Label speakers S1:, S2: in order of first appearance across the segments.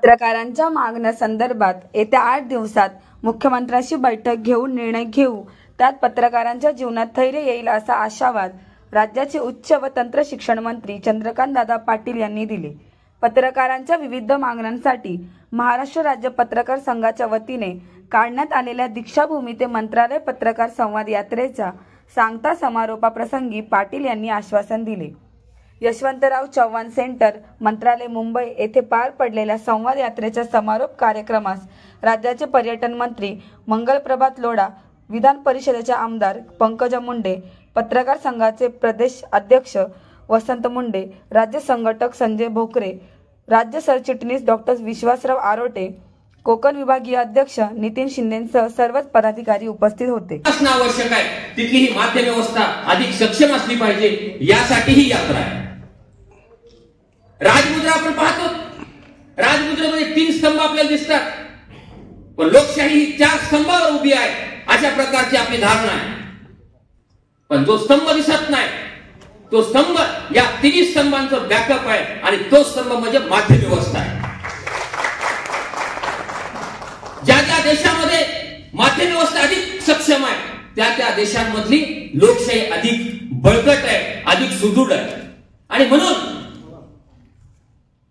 S1: पत्रकारांच्या मागण्यांसंदर्भात येत्या 8 दिवसात मुख्यमंत्र्यांशी बैठक घेऊन निर्णय घेऊ, त्यात पत्रकारांच्या जीवनात स्थैर्य येईल असा आशावाद राज्याचे उच्च व तंत्र शिक्षण मंत्री चंद्रकांतदादा पाटील यांनी दिले. पत्रकारांच्या विविध मागण्यांसाठी महाराष्ट्र राज्य पत्रकार संघाच्या वतीने काढण्यात आलेल्या दीक्षाभूमी ते मंत्रालय पत्रकार संवाद यात्रेच्या सांगता समारोपाप्रसंगी पाटील यांनी आश्वासन दिले. यशवंतराव चव्हाण सेंटर, मंत्रालय, मुंबई येथे पार पडलेल्या संवाद यात्रेच्या समारोप कार्यक्रमास राज्याचे पर्यटन मंत्री मंगलप्रभात लोढा, विधान परिषदेचे आमदार पंकजा मुंडे, पत्रकार संघाचे प्रदेश अध्यक्ष वसंत मुंडे, राज्य संघटक संजय भोकरे, राज्य सरचिटणीस डॉक्टर विश्वासराव आरोटे, कोकण विभागीय अध्यक्ष नितीन शिंदेसह सर्वच पदाधिकारी उपस्थित होते.
S2: असणं आवश्यक आहे. तिथली ही माध्यम व्यवस्था अधिक सक्षम असली पाहिजे, यासाठी ही यात्रा आहे. राजमुद्रा आपण पाहतो, राजमुद्रेमध्ये 3 स्तंभ आपल्याला दिसतात, पण लोकशाही ही 4 स्तंभावर उभी आहे अशा प्रकारची आपली धारणा आहे. पण जो स्तंभ दिसत नाही, तो स्तंभ या 3 स्तंभांचं बॅकअप आहे आणि तो स्तंभ म्हणजे माध्यम व्यवस्था आहे. ज्या ज्या देशामध्ये माध्यम व्यवस्था अधिक सक्षम आहे, त्या देशांमधली लोकशाही अधिक बळकट आहे, अधिक सुदृढ आहे. आणि म्हणून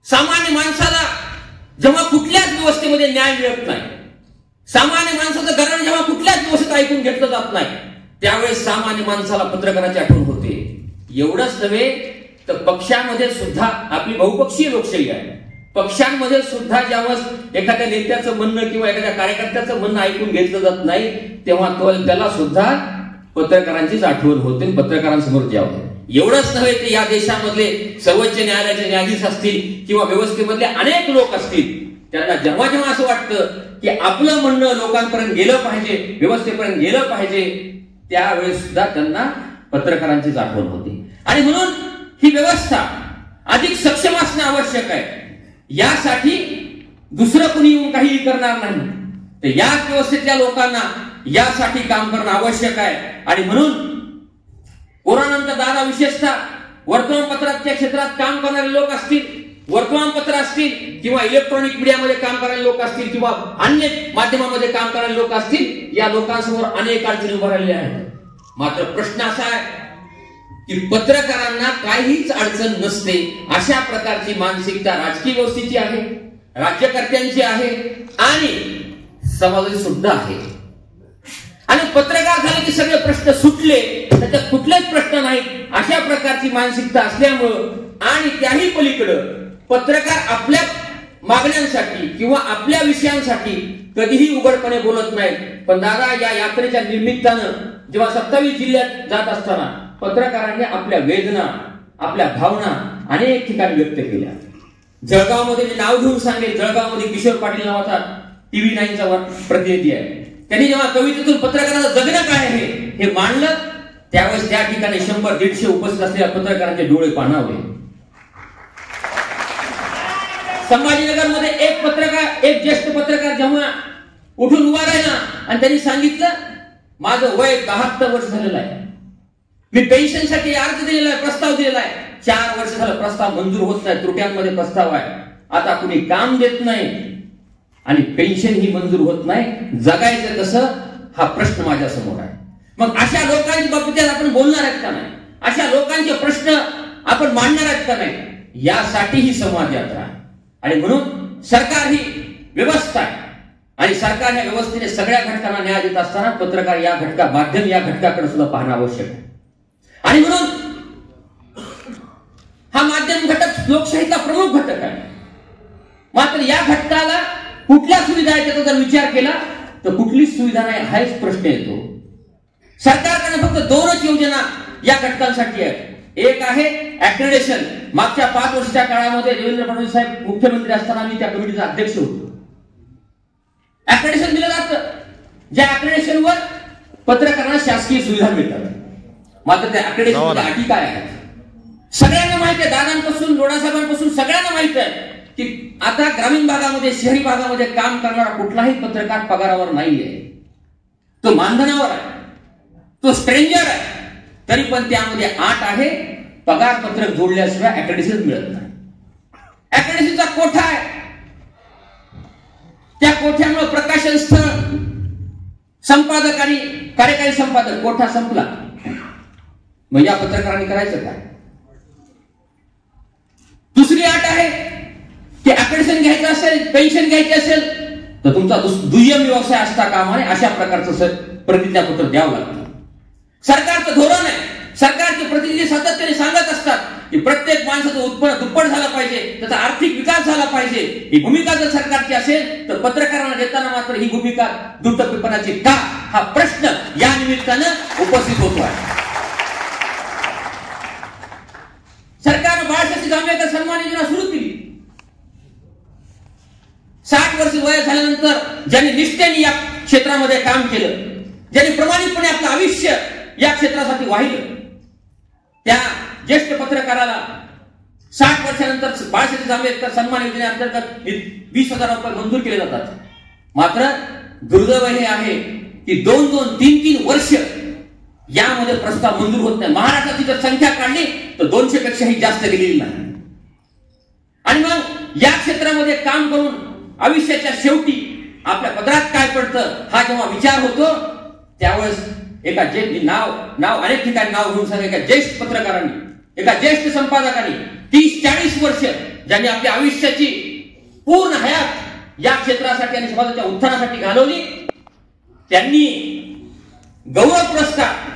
S2: सामान्य माणसाला जेव्हा कुठल्याच व्यवस्थेमध्ये न्याय मिळत नाही, सामान्य माणसाचं घराणं जेव्हा कुठल्याच व्यवस्थेत ऐकून घेतलं जात नाही, त्यावेळेस सामान्य माणसाला पत्रकाराची आठवण होते. एवढंच नव्हे तर पक्षामध्ये सुद्धा आपली बहुपक्षीय लोकशाही आहे. पक्षांमध्ये सुद्धा ज्यावेळेस एखाद्या नेत्याचं म्हणणं किंवा एखाद्या कार्यकर्त्याचं म्हणणं ऐकून घेतलं जात नाही, तेव्हा त्याला सुद्धा पत्रकारांचीच आठवण होते, पत्रकारांसमोर यावं. एवढंच नव्हे तर या देशामधले सर्वोच्च न्यायालयाचे न्यायाधीश असतील किंवा व्यवस्थेमधले अनेक लोक असतील, त्यांना जेव्हा जेव्हा असं वाटतं की आपलं म्हणणं लोकांपर्यंत गेलं पाहिजे, व्यवस्थेपर्यंत गेलं पाहिजे, त्यावेळेस सुद्धा त्यांना पत्रकारांचीच आठवण होते. आणि म्हणून ही व्यवस्था अधिक सक्षम असणं आवश्यक आहे. यासाठी दुसरं कुणी येऊन काही करणार नाही, तर या व्यवस्थेतल्या लोकांना यासाठी काम करणं आवश्यक आहे. आणि म्हणून कोरोनानंतर दादा विशेषतः वर्तमानपत्राच्या क्षेत्रात काम करणारे लोक असतील, वर्तमानपत्र असतील किंवा इलेक्ट्रॉनिक मीडियामध्ये काम करणारे लोक असतील किंवा अन्य माध्यमामध्ये काम करणारे लोक असतील, या लोकांसमोर अनेक अडचणी उभ्या राहिलेल्या आहेत. मात्र प्रश्न असा आहे की पत्रकारांना काहीच अडचण नसते अशा प्रकारची मानसिकता राजकीय व्यवस्थेची आहे, राज्यकर्त्यांची आहे आणि समाजाची सुद्धा आहे. आणि पत्रकार झाले की सगळे प्रश्न सुटले, त्याच्यात कुठलेच प्रश्न नाहीत अशा प्रकारची मानसिकता असल्यामुळं आणि त्याही पलीकडं पत्रकार आपल्या मागण्यांसाठी किंवा आपल्या विषयांसाठी कधीही उघडपणे बोलत नाहीत. पण दादा या यात्रेच्या निमित्तानं जेव्हा 27 जिल्ह्यात जात असताना पत्रकारांनी आपल्या वेदना, आपल्या भावना अनेक ठिकाणी व्यक्त केल्या. जळगावमध्ये जे नाव घेऊन सांगेल, जळगावमध्ये किशोर पाटील नावाचा TV9चा प्रतिनिधी आहे, त्यांनी जेव्हा कवितेतून पत्रकाराचं जगणं काय आहे हे मांडलं, त्यावेळेस त्या ठिकाणी 100-150 उपस्थित असलेल्या पत्रकारांचे डोळे पाणावले. संभाजीनगरमध्ये एक ज्येष्ठ पत्रकार जेव्हा उठून उभा राहिला आणि त्यांनी सांगितलं, माझं वय 72 वर्ष झालेलं आहे, मी पेन्शनसाठी अर्ज दिलेला आहे, प्रस्ताव दिलेला आहे, 4 वर्ष झालं प्रस्ताव मंजूर होत नाही, त्रुट्यांमध्ये प्रस्ताव आहे, आता कुणी काम देत नाही आणि पेन्शन ही मंजूर होत नाही, जगायचं कसं हा प्रश्न माझ्या समोर आहे. मग अशा लोकांच्या बाबतीत आपण बोलणार आहेत का नाही, अशा लोकांचे प्रश्न आपण मांडणार आहेत का नाही, यासाठी ही संवाद यात्रा आहे. आणि म्हणून सरकार ही व्यवस्था आहे आणि सरकार या व्यवस्थेने सगळ्या घटकांना न्याय देत असताना पत्रकार या माध्यम या घटकाकडे सुद्धा पाहणं आवश्यक आहे. आणि म्हणून हा माध्यम घटक लोकशाहीचा प्रमुख घटक आहे. मात्र या घटकाला कुठल्या सुविधा आहेत त्याचा जर विचार केला तर कुठलीच सुविधा नाही हाच प्रश्न येतो. सरकारकडे फक्त 2च योजना या घटकांसाठी आहेत. एक आहे ऍक्रेडिशन. मागच्या 5 वर्षाच्या काळामध्ये देवेंद्र फडणवीस साहेब मुख्यमंत्री असताना मी त्या कमिटीचा अध्यक्ष होतो. ऍक्रेडिशन दिलं जातं, ज्या ऍक्रेडिशनवर पत्रकारांना शासकीय सुविधा मिळतात. मात्र त्या ऍक्रेडिशन अटी काय आहेत सगळ्यांना माहिती आहे, दादांपासून लोढासाहेबांपासून सगळ्यांना माहिती आहे की आता ग्रामीण भागामध्ये, शहरी भागामध्ये काम करणारा कुठलाही पत्रकार पगारावर नाहीये, तो मानधनावर आहे, तो स्ट्रेंजर आहे. तरी पण त्यामध्ये अट आहे, पगार पत्रक जोडल्याशिवाय ऍक्रेडिशन मिळत नाही. ऍक्रेडिशनचा कोठा आहे त्या कोठ्यामुळे प्रकाशन स्थळ, संपादक आणि कार्यकारी संपादक कोठा संपला. मग या पत्रकारांनी करायचं काय? दुसरी अट आहे की आकडेशन घ्यायचं असेल, पेन्शन घ्यायची असेल तर तुमचा दुय्यम व्यवसाय असता कामा नये अशा प्रकारचं प्रतिज्ञापत्र द्यावं लागतं. सरकारचं धोरण आहे, सरकारचे प्रतिनिधी सातत्याने सांगत असतात की प्रत्येक माणसाचं उत्पन्न दुप्पट झालं पाहिजे, त्याचा आर्थिक विकास झाला पाहिजे. ही भूमिका जर सरकारची असेल तर पत्रकारांना देताना मात्र ही भूमिका दुटप्पीपणाची का, हा प्रश्न या निमित्तानं उपस्थित होतो आहे. सरकारनं बाळशास्त्री जांभेकर सन्मान योजना सुरू केली. 60 वर्ष वय झाल्यानंतर ज्यांनी निष्ठेने या क्षेत्रामध्ये काम केलं, ज्यांनी प्रामाणिकपणे आपलं आयुष्य या क्षेत्रासाठी वाहिलं, त्या ज्येष्ठ पत्रकाराला 60 वर्षानंतर बाळशास्त्री जांभेकर सन्मान योजनेअंतर्गत 20,000 रुपये मंजूर केले जातात. मात्र दुर्दैव हे आहे की 2-2, 3-3 वर्ष यामध्ये प्रस्ताव मंजूर होत नाही. महाराष्ट्राची जर संख्या काढली तर 200 पेक्षाही जास्त गेलेली नाही. आणि मग या क्षेत्रामध्ये काम करून आयुष्याच्या शेवटी आपल्या पदरात काय पडतं हा जेव्हा विचार होतो त्यावेळेस एका नाव अनेक ठिकाणी नाव घेऊन सांगा, एका ज्येष्ठ पत्रकारांनी, एका ज्येष्ठ संपादकांनी 30-40 वर्ष ज्यांनी आपल्या आयुष्याची पूर्ण हयात या क्षेत्रासाठी आणि समाजाच्या उत्थानासाठी घालवली, त्यांनी गौरव पुरस्कार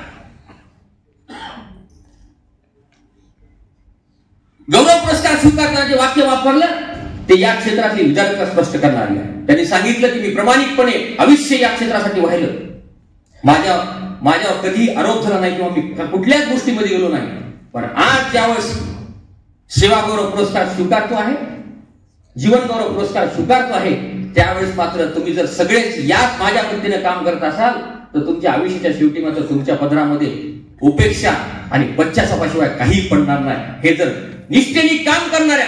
S2: स्वीकारताना जे वाक्य वापरलं ते या क्षेत्रातली विचारता स्पष्ट करणारी आहे. त्यांनी सांगितलं की मी प्रामाणिकपणे आयुष्य या क्षेत्रासाठी वाहिलं. माझ्यावर कधी आरोप झाला नाही किंवा मी कुठल्याच गोष्टीमध्ये गेलो नाही. पण आज ज्यावेळेस सेवा गौरव पुरस्कार स्वीकारतो आहे, जीवन गौरव पुरस्कार स्वीकारतो आहे, त्यावेळेस मात्र तुम्ही जर सगळेच याच माझ्या पद्धतीने काम करत असाल तर तुमच्या आयुष्याच्या शेवटी मात्र तुमच्या पदरामध्ये उपेक्षा आणि पश्चातापाशिवाय काही पडणार नाही. हे जर निष्ठेने काम करणाऱ्या,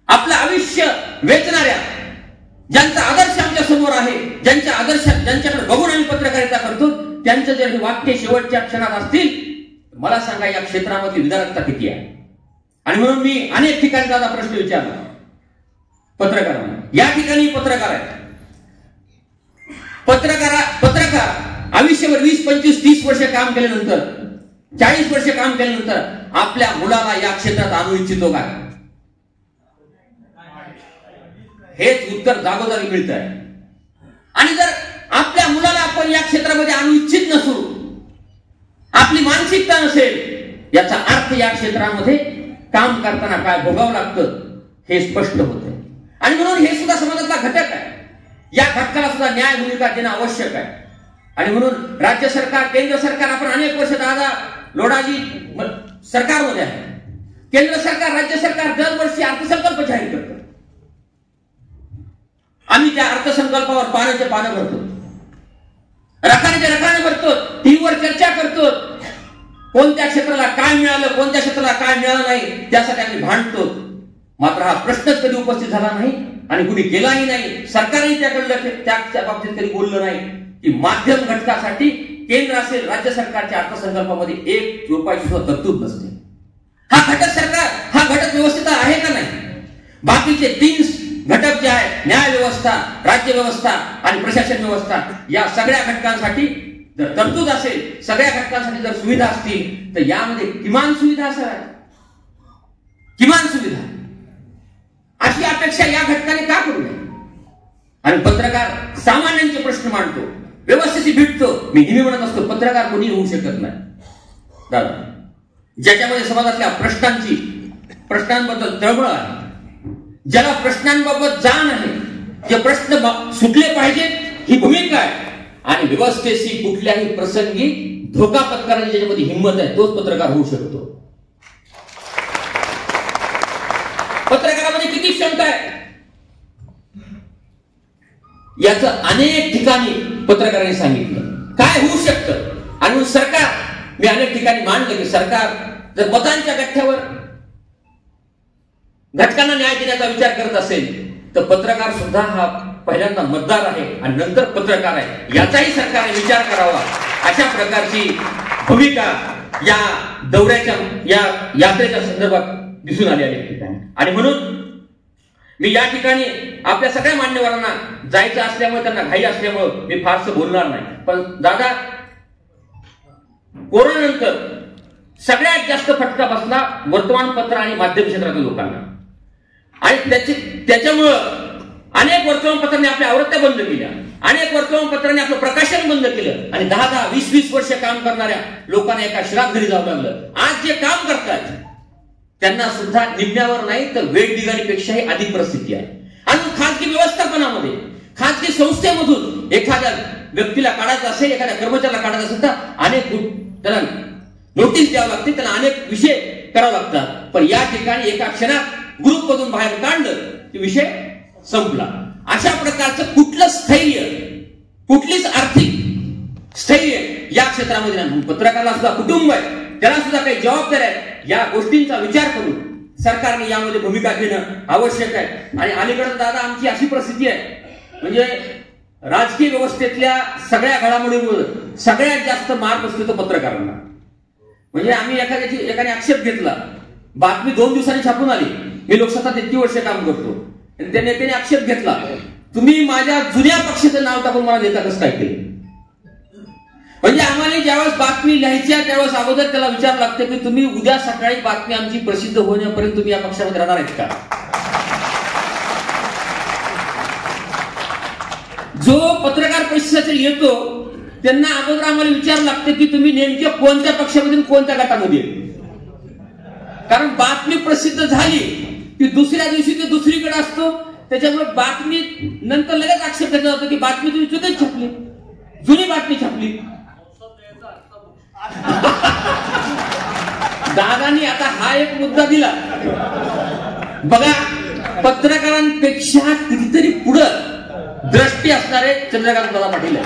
S2: आपलं आयुष्य वेचणाऱ्या, ज्यांचा आदर्श आमच्या समोर आहे, ज्यांच्या आदर्श ज्यांच्याकडे बघून आम्ही पत्रकारिता करतो, त्यांचं जर हे वाक्य शेवटच्या क्षणात असतील, मला सांगा या क्षेत्रामधली विदारकता किती आहे. आणि म्हणून मी अनेक ठिकाणी दादा प्रश्न विचारला पत्रकारांना. या ठिकाणी पत्रकार आहेत, पत्रकार आयुष्यभर 20, 25, 30 वर्ष काम केल्यानंतर, 40 वर्ष काम केल्यानंतर आपल्या मुलाला या क्षेत्रात आणू इच्छितो काय? हेच उत्तर जागोजागी मिळत आहे. आणि जर आपल्या मुलाला आपण या क्षेत्रामध्ये आणू इच्छित नसू, आपली मानसिकता नसेल, याचा अर्थ या क्षेत्रामध्ये काम करताना काय भोगावं लागतं हे स्पष्ट होत आहे. आणि म्हणून हे सुद्धा समाजातला घटक आहे. या घटकाला सुद्धा न्याय भूमिका देणं आवश्यक आहे. आणि म्हणून राज्य सरकार, केंद्र सरकार, आपण अनेक वर्ष दादा लोढाजी सरकारमध्ये आहे. केंद्र सरकार, राज्य सरकार दरवर्षी अर्थसंकल्प जाहीर करतं. आम्ही त्या अर्थसंकल्पावर पानाचे पानं भरतो, रकाने भरतो, टीव्हीवर चर्चा करतो, कोणत्या क्षेत्राला काय मिळालं, कोणत्या क्षेत्राला काय मिळालं नाही त्यासाठी आम्ही भांडतो. मात्र हा प्रश्नच कधी उपस्थित झाला नाही आणि कुणी केलाही नाही. सरकारही त्याकडलं त्या बाबतीत कधी बोललं नाही की माध्यम घटकासाठी केंद्र असेल, राज्य सरकारच्या अर्थसंकल्पामध्ये 1 रुपयाची सुद्धा तरतूद नसते. हा घटक व्यवस्थित आहे का नाही? बाकीचे 3 घटक जे आहेत, न्याय व्यवस्था, राज्य व्यवस्था आणि प्रशासन व्यवस्था, या सगळ्या घटकांसाठी जर तरतूद असेल, सगळ्या घटकांसाठी जर सुविधा असतील तर यामध्ये किमान सुविधा असाव्या. किमान सुविधा अशी अपेक्षा या घटकाने का करू नये? आणि पत्रकार सामान्यांचे प्रश्न मांडतो, व्यवस्थित भेटतो. मी नेहमी म्हणत असतो पत्रकार कोणी होऊ शकत नाही दादा, ज्याच्यामध्ये समाजातल्या प्रश्नांबद्दल तळमळ आहे, ज्याला प्रश्नांबाबत जाण आहे, जे प्रश्न सुटले पाहिजेत ही भूमिका आहे, आणि व्यवस्थेशी कुठल्याही प्रसंगी धोका पत्करायची ज्याच्यामध्ये हिंमत आहे, तोच पत्रकार होऊ शकतो. पत्रकारामध्ये किती क्षमता आहे याचं अनेक ठिकाणी पत्रकारांनी सांगितलं काय होऊ शकतं. आणि सरकार, मी अनेक ठिकाणी मांडलं की सरकार जर मतांच्या गठ्ठ्यावर घटकांना न्याय देण्याचा विचार करत असेल तर पत्रकार सुद्धा हा पहिल्यांदा मतदार आहे आणि नंतर पत्रकार आहे, याचाही सरकारने विचार करावा. अशा प्रकारची भूमिका या दौऱ्याच्या, या यात्रेच्या संदर्भात दिसून आली अनेक ठिकाणी. आणि म्हणून मी या ठिकाणी आपल्या सगळ्या मान्यवरांना जायचं असल्यामुळे, त्यांना घाई असल्यामुळे मी फारसं बोलणार नाही. पण दादा, कोरोनानंतर सगळ्यात जास्त फटका बसला वर्तमानपत्र आणि माध्यम क्षेत्रातील लोकांना. आणि त्याच्यामुळं अनेक वर्तमानपत्रांनी आपल्या आवृत्त्या बंद केल्या, अनेक वर्तमानपत्रांनी आपलं प्रकाशन बंद केलं आणि 10-10, 20-20 वर्ष काम करणाऱ्या लोकांना एका श्राप घरी जावं लागलं. आज जे काम करतात त्यांना सुद्धा निम्म्यावर नाही तर वेठबिगारीपेक्षाही अधिक परिस्थिती आहे. आणि खाजगी व्यवस्थापनामध्ये, खाजगी संस्थेमधून एखाद्या व्यक्तीला काढायचं असेल, एखाद्या कर्मचाऱ्याला काढायचं असेल तर अनेक त्याला नोटीस द्यावं लागते, त्यांना अनेक विषय करावे लागतात. पण या ठिकाणी एका क्षणात ग्रुपमधून बाहेर काढलं की विषय संपला. अशा प्रकारचं कुठलं स्थैर्य, कुठलीच आर्थिक स्थैर्य या क्षेत्रामध्ये नाही. पत्रकाराला सुद्धा कुटुंब आहे, त्याला सुद्धा काही जबाबदारी आहे. या गोष्टींचा विचार करून सरकारने यामध्ये भूमिका घेणं आवश्यक आहे. आणि अलीकडे दादा आमची अशी परिस्थिती आहे, म्हणजे राजकीय व्यवस्थेतल्या सगळ्या घडामोडींमुळे सगळ्यात जास्त मार बसतो तो पत्रकारांना. म्हणजे आम्ही एकाने आक्षेप घेतला, बातमी 2 दिवसांनी छापून आली, मी लोकसत्तात इतकी वर्ष काम करतो, आणि त्या नेत्याने आक्षेप घेतला, तुम्ही माझ्या जुन्या पक्षाचं नाव टाकून मला नेता कसं काय केलं. म्हणजे आम्हाला ज्यावेळेस बातमी लिहायची आहे त्यावेळेस अगोदर त्याला विचार लागते की तुम्ही उद्या सकाळी बातमी आमची प्रसिद्ध होण्यापर्यंत तुम्ही या पक्षामध्ये राहणार आहेत का. जो पत्रकार परिषदेसाठी येतो त्यांना अगोदर आम्हाला विचार लागते की तुम्ही नेमक्या कोणत्या पक्षामध्ये कोणत्या गटामध्ये. कारण बातमी प्रसिद्ध झाली की दुसऱ्या दिवशी ते दुसरीकडे असतो, त्याच्यामुळे बातमी नंतर लगेच आक्षेप घेतला जातो की बातमी तुम्ही चुकीच छापली, जुनी बातमी छापली. दादानी आता हा एक मुद्दा दिला बघा, पत्रकारांपेक्षा कितीतरी पुढं दृष्टी असणारे चंद्रकांत दादा पाटील आहे.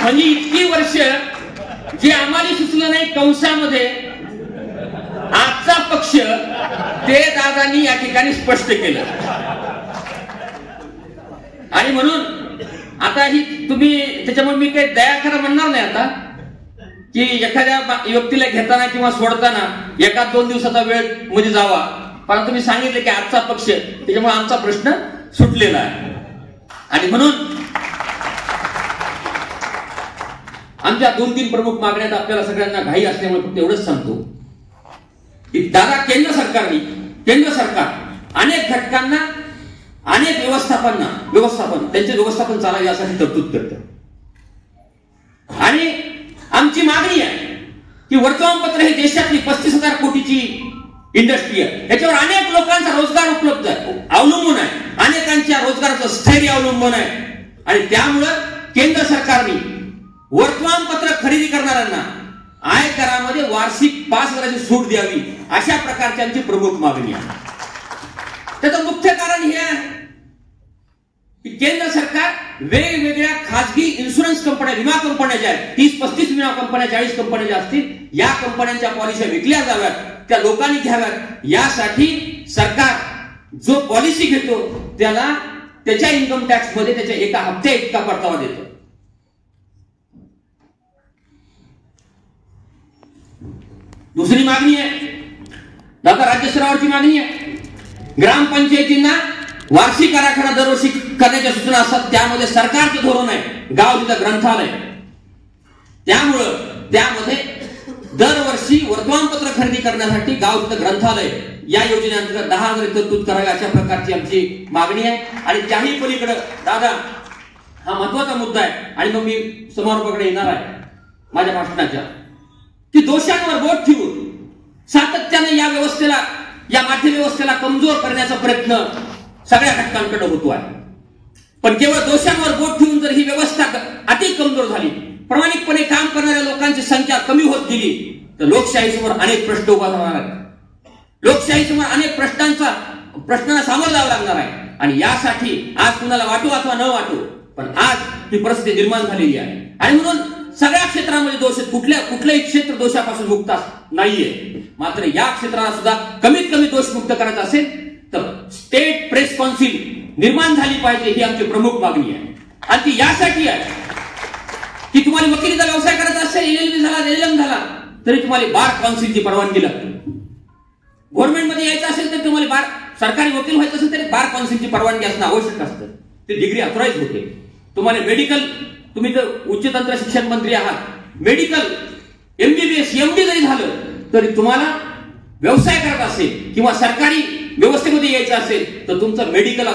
S2: म्हणजे इतकी वर्ष जे आम्हाला सुचलं नाही कंसामध्ये आजचा पक्ष, ते दादांनी या ठिकाणी स्पष्ट केलं. आणि म्हणून आता ही तुम्ही, त्याच्यामुळे मी काही दया करा म्हणणार नाही आता, की एखाद्या व्यक्तीला घेताना किंवा सोडताना 1-2 दिवसाचा वेळ मध्ये जावा. पण तुम्ही सांगितले की आजचा पक्ष, त्याच्यामुळे आमचा प्रश्न सुटलेला आहे. आणि म्हणून आमच्या 2-3 प्रमुख मागण्यात आपल्याला सगळ्यांना घाई असल्यामुळे फक्त एवढंच सांगतो की दादा, केंद्र सरकार अनेक घटकांना, अनेक त्यांचे व्यवस्थापन चालावे यासाठी तरतूद करतं. आणि आमची मागणी आहे की वर्तमानपत्र ही देशातली 35,000 कोटीची इंडस्ट्री आहे, याच्यावर अनेक लोकांचा रोजगार उपलब्ध आहे, अवलंबून आहे, अनेकांच्या रोजगाराचं स्थैर्य अवलंबून आहे. आणि त्यामुळं केंद्र सरकारने वर्तमानपत्र खरेदी करणाऱ्यांना आयकरामध्ये वार्षिक 5,000ची सूट द्यावी, अशा प्रकारची आमची प्रमुख मागणी आहे. त्याचं मुख्य कारण हे आहे की केंद्र सरकार वेगवेगळ्या खाजगी इन्शुरन्स कंपन्या, विमा कंपन्या ज्या आहेत, 30-35 विमा कंपन्या, 40 कंपन्या ज्या असतील, या कंपन्यांच्या पॉलिसी विकल्या जाव्यात, त्या लोकांनी घ्याव्यात, यासाठी सरकार जो पॉलिसी घेतो त्याला त्याच्या इन्कम टॅक्स मध्ये त्याच्या एका हप्त्या इतका परतावा देतो. दुसरी मागणी आहे दादा, राज्य स्तरावरची मागणी आहे, ग्रामपंचायतींना वार्षिक आराखडा दरवर्षी करण्याच्या सूचना असतात. त्यामध्ये सरकारचं धोरण आहे गाव तिथं ग्रंथालय, त्यामुळं त्यामध्ये दरवर्षी वर्तमानपत्र खरेदी करण्यासाठी गाव तिथं ग्रंथालय या योजनेअंतर्गत 10,000 तरतूद करावी, अशा प्रकारची आमची मागणी आहे. आणि त्याही पलीकडे दादा, हा महत्वाचा मुद्दा आहे आणि मग मी समारोपाकडे येणार आहे माझ्या भाषणाच्या, की दोषांवर बोट ठेवून सातत्याने या व्यवस्थेला, या माध्यम व्यवस्थेला कमजोर करण्याचा प्रयत्न सगळ्या घटकांकडे होतो आहे. पण केवळ दोषांवर बोट ठेवून जर ही व्यवस्था अधिक कमजोर झाली, प्रामाणिकपणे काम करणाऱ्या लोकांची संख्या कमी होत गेली, तर लोकशाहीसमोर अनेक प्रश्न उभा राहणार आहेत. लोकशाहीसमोर अनेक प्रश्नांना सामोरं जावं लागणार आहे. आणि यासाठी आज कुणाला वाटू अथवा न वाटू, पण आज ही परिस्थिती निर्माण झालेली आहे. आणि म्हणून सगळ्या क्षेत्रामध्ये दोष, कुठलंही क्षेत्र दोषापासून मुक्त नाहीये. मात्र या क्षेत्राला सुद्धा कमीत कमी दोषमुक्त करायचं असेल तर स्टेट प्रेस काउन्सिल निर्माण झाली पाहिजे, ही आमची प्रमुख मागणी आहे. आणि ती यासाठी आहे की तुम्हाला वकिलीचा व्यवसाय करायचा असेल, LLB झाला, LLM झाला, तरी तुम्हाला बार काउन्सिलची परवानगी लागते. गव्हर्नमेंटमध्ये यायचं असेल तर तुम्हाला सरकारी वकील व्हायचं असेल तरी बार काउन्सिलची परवानगी असणं आवश्यक असतं. ते डिग्री ऑथराईज होते. तुम्हाला मेडिकल, तुम्ही जर उच्च तंत्र शिक्षण मंत्री आहात, मेडिकल MBBS MD जरी झालं तरी तुम्हाला व्यवसाय करत असेल किंवा सरकारी व्यवस्थेमध्ये यायचं असेल तर तुमचं मेडिकल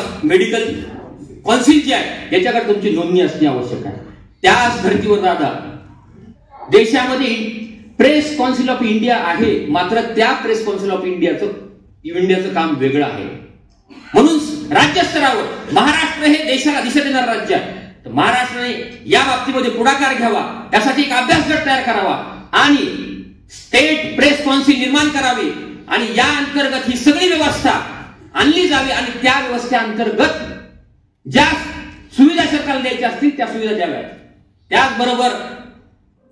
S2: काउन्सिल जे आहे याच्याकडे तुमची नोंदणी असणे आवश्यक आहे. त्याच धर्तीवर दादा देशामध्ये प्रेस काउन्सिल ऑफ इंडिया आहे, मात्र त्या प्रेस काउन्सिल ऑफ इंडियाचं काम वेगळं आहे. म्हणून राज्य स्तरावर महाराष्ट्र हे देशाला दिशा देणारं राज्य आहे. तर महाराष्ट्राने या बाबतीमध्ये पुढाकार घ्यावा, त्यासाठी एक अभ्यास गट तयार करावा आणि स्टेट प्रेस काउन्सिल निर्माण करावी आणि या अंतर्गत ही सगळी व्यवस्था आणली जावी आणि त्या व्यवस्थेअंतर्गत ज्या सुविधा सरकारला द्यायच्या असतील त्या सुविधा द्याव्यात. त्याचबरोबर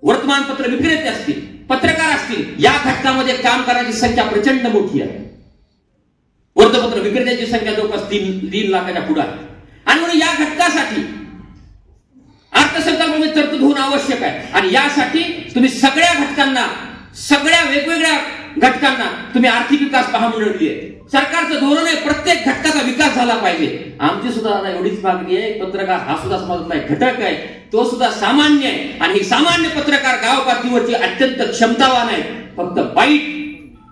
S2: वर्तमानपत्र विक्रेते असतील, पत्रकार असतील, या घटकामध्ये काम करण्याची संख्या प्रचंड मोठी आहे. वर्तपत्र विक्रेत्याची संख्या जवळपास 3 लाखाच्या पुढे आहे. आणि म्हणून या घटकासाठी अर्थसंकल्पामध्ये तरतूद होणं आवश्यक आहे. आणि यासाठी तुम्ही सगळ्या घटकांना, सगळ्या वेगवेगळ्या घटकांना तुम्ही आर्थिक विकास महामंडळ दिली आहे. सरकारचं धोरण आहे प्रत्येक घटकाचा विकास झाला पाहिजे. आमची सुद्धा आता एवढीच मागणी आहे. पत्रकार हा सुद्धा समाजातला एक घटक आहे, तो सुद्धा सामान्य आहे आणि हे सामान्य पत्रकार गाव पातळीवरची अत्यंत क्षमतावान आहे. फक्त बाईट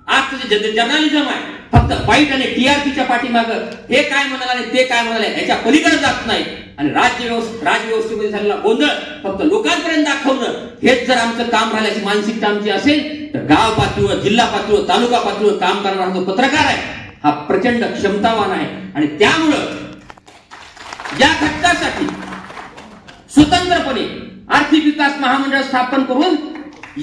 S2: आज जर्नलिझम आहे, फक्त बाईट आणि TRPच्या पाठीमागं हे काय म्हणाले ते काय म्हणाले याच्या पलीकडे जात नाही. आणि राजव्यवस्थेमध्ये झालेला गोंधळ फक्त लोकांपर्यंत दाखवणं हेच जर आमचं काम राहिल्याची मानसिकता आमची असेल तर गाव पातळीवर, जिल्हा पातळीवर, तालुका पातळीवर काम करणारा जो पत्रकार आहे हा प्रचंड क्षमतावान आहे. आणि त्यामुळं या घटकासाठी स्वतंत्रपणे आर्थिक विकास महामंडळ स्थापन करून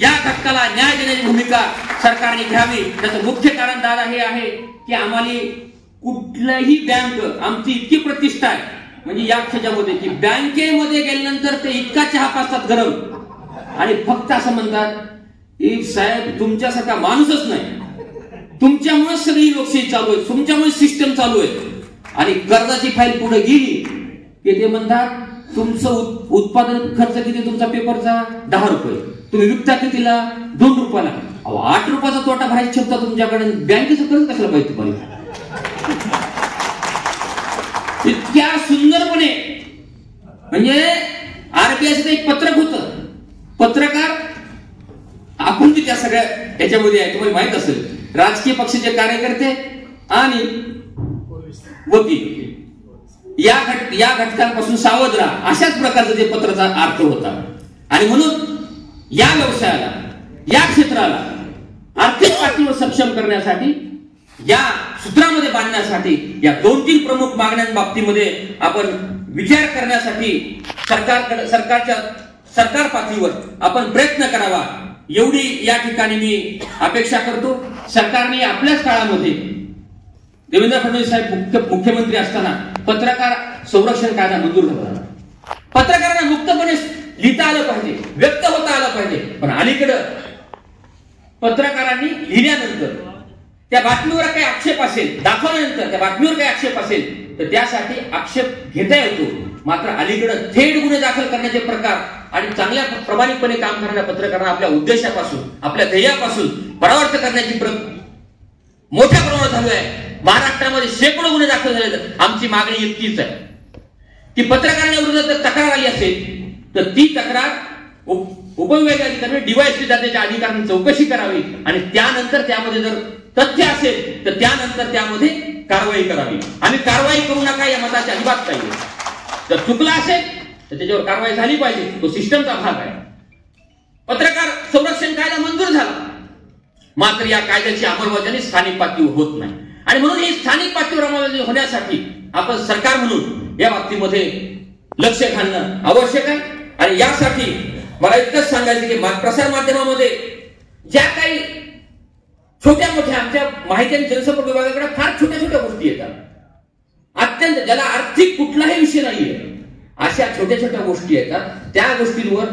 S2: या घटकाला न्याय देण्याची भूमिका सरकारने घ्यावी. त्याचं मुख्य कारण दादा हे आहे की आम्हाला कुठल्याही बँक, आमची इतकी प्रतिष्ठा आहे म्हणजे या क्षणामध्ये की बँकेमध्ये गेल्यानंतर ते इतका चहा पाजतात गरम आणि फक्त असं म्हणतात की साहेब तुमच्यासारखा माणूसच नाही, तुमच्यामुळे सगळी लोकशाही चालू आहे, तुमच्यामुळे सिस्टम चालू आहे. आणि कर्जाची फाईल पुढे गेली की ते म्हणतात तुमचं उत्पादन खर्च किती, तुमचा पेपरचा 10 रुपये, तुम्ही विकता कितीला 2 रुपयाला. 8 रुपयाचा तोटा भरायची क्षमता तुमच्याकडे, बँकेचं कर्ज कशाला पाहिजे तुम्हाला? इतक्या सुंदरपणे म्हणजे RBIचं एक पत्रक होतं, पत्रकार आपण त्या सगळ्या याच्यामध्ये आहे. तुम्हाला माहित असेल राजकीय पक्षाचे कार्यकर्ते आणि वकील या घटकांपासून सावध राहा, अशाच प्रकारचा ते पत्राचा अर्थ होता. आणि म्हणून या व्यवसायाला, या क्षेत्राला आर्थिक पातळीवर सक्षम करण्यासाठी, या सूत्रामध्ये बांधण्यासाठी या 2-3 प्रमुख मागण्यांबाबतीमध्ये आपण विचार करण्यासाठी सरकार पातळीवर आपण प्रयत्न करावा एवढी या ठिकाणी मी अपेक्षा करतो. सरकारने आपल्याच काळामध्ये देवेंद्र फडणवीस साहेब मुख्यमंत्री असताना पत्रकार संरक्षण कायदा मंजूर झाला. पत्रकारांना मुक्तपणे लिहिता आलं पाहिजे, व्यक्त होता आलं पाहिजे. पण अलीकडं पत्रकारांनी लिहिल्यानंतर त्या बातमीवर काही आक्षेप असेल, दाखवल्यानंतर त्या बातमीवर काही आक्षेप असेल तर त्यासाठी आक्षेप घेता येतो. मात्र अलीकडं थेट गुन्हे दाखल करण्याचे प्रकार आणि चांगल्या प्रामाणिकपणे काम करणाऱ्या पत्रकारांना आपल्या उद्देशापासून, आपल्या ध्येयापासून परावर्त करण्याची मोठ्या प्रमाणात झाली आहे. महाराष्ट्रामध्ये शेकडो गुन्हे दाखल झाले. आमची मागणी इतकीच आहे की पत्रकारांच्या विरोधात तक्रार आली असेल तर ती तक्रार उपविभागीय अधिकारी DYSP जातीच्या अधिकाऱ्यांनी चौकशी करावी आणि त्यानंतर त्यामध्ये जर तथ्य असेल तर त्यानंतर त्यामध्ये कारवाई करावी. आम्ही कारवाई करू नका या मताची अजिबात पाहिजे. जर चुकला असेल तर त्याच्यावर कारवाई झाली पाहिजे, तो सिस्टमचा भाग आहे. पत्रकार संरक्षण कायदा मंजूर झाला, मात्र या कायद्याची अंमलबजावणी स्थानिक पातळीवर होत नाही. आणि म्हणून ही स्थानिक पातळीवर अंमलबजावणी होण्यासाठी आपण सरकार म्हणून या बाबतीमध्ये लक्ष घालणं आवश्यक आहे. आणि यासाठी मला इतकंच सांगायचं की प्रसार माध्यमामध्ये ज्या काही छोट्या मोठ्या आमच्या माहिती आणि जनसंपर्क विभागाकडे फार छोट्या छोट्या गोष्टी येतात, अत्यंत ज्याला आर्थिक कुठलाही विषय नाहीये, अशा छोट्या छोट्या गोष्टी येतात. त्या गोष्टींवर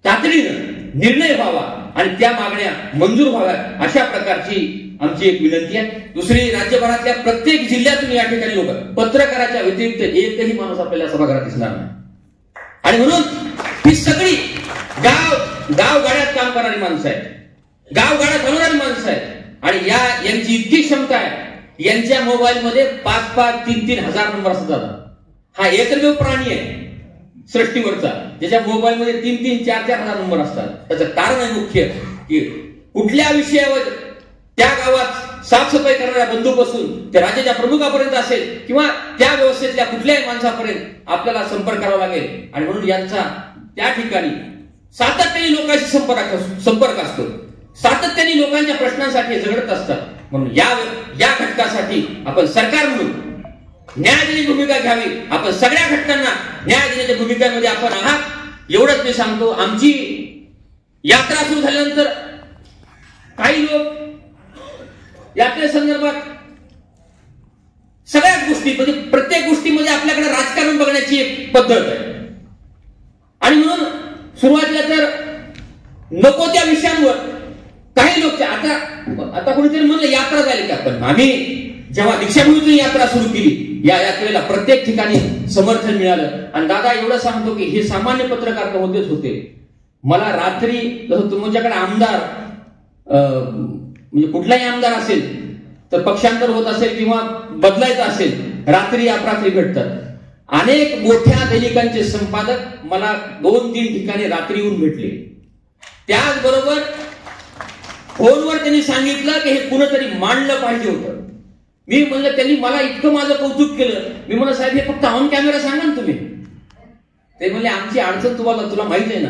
S2: तातडीनं निर्णय व्हावा आणि त्या मागण्या मंजूर व्हाव्या अशा प्रकारची आमची एक विनंती आहे. दुसरी, राज्यभरातल्या प्रत्येक जिल्ह्यातून या ठिकाणी लोक, पत्रकाराच्या व्यतिरिक्त एकही माणूस आपल्याला सभागृहात दिसणार नाही. आणि म्हणून ही सगळी गावगाड्यात काम करणारी माणसं आहेत, गावगाड्यात बनवणारी माणसं आहेत. आणि यांची इतकी क्षमता आहे यांच्या मोबाईलमध्ये 5-5, 3-3 हजार नंबर असतात. हा एकमेव प्राणी आहे सृष्टीवरचा ज्याच्या मोबाईलमध्ये 3-3, 4-4 हजार नंबर असतात. त्याचं कारण आहे मुख्य की कुठल्या विषयावर त्या गावात साफसफाई करणाऱ्या बंधूपासून ते राज्याच्या प्रमुखापर्यंत असेल किंवा त्या व्यवस्थेतल्या कुठल्याही माणसापर्यंत आपल्याला संपर्क करावा लागेल. आणि म्हणून यांचा त्या ठिकाणी सातत्याने लोकांशी संपर्क असतो, सातत्याने लोकांच्या प्रश्नांसाठी झगडत असतात. म्हणून या घटकासाठी आपण सरकार म्हणून न्याय देण्याची भूमिका घ्यावी. आपण सगळ्या घटकांना न्याय देण्याच्या भूमिकेमध्ये आपण आहात एवढंच मी सांगतो. आमची यात्रा सुरू झाल्यानंतर काही लोक यात्रेसंदर्भात सगळ्याच गोष्टी म्हणजे प्रत्येक गोष्टीमध्ये आपल्याकडे राजकारण बघण्याची एक पद्धत आहे. आणि म्हणून सुरुवातीला तर नको त्या विषयांवर काही लोक आता कोणीतरी म्हणलं यात्रा झाली का. पण आम्ही जेव्हा दीक्षाभूमीतून यात्रा सुरू केली या यात्रेला प्रत्येक ठिकाणी समर्थन मिळालं. आणि दादा एवढं सांगतो की हे सामान्य पत्रकार नव्हतेच होते. मला रात्री जसं तुमच्याकडे आमदार म्हणजे कुठलाही आमदार असेल तर पक्षांतर होत असेल किंवा बदलायचं असेल रात्री अपरात्री भेटतात. अनेक मोठ्या दैनिकांचे संपादक मला 2-3 ठिकाणी रात्री येऊन भेटले. त्याचबरोबर फोनवर त्यांनी सांगितलं की हे कुणीतरी मांडलं पाहिजे होतं. मी म्हणलं त्यांनी मला इतकं माझं कौतुक केलं. मी म्हणलं साहेब हे फक्त ऑन कॅमेरा सांगा ना तुम्ही. ते म्हणले आमची अडचण तुला माहित आहे ना,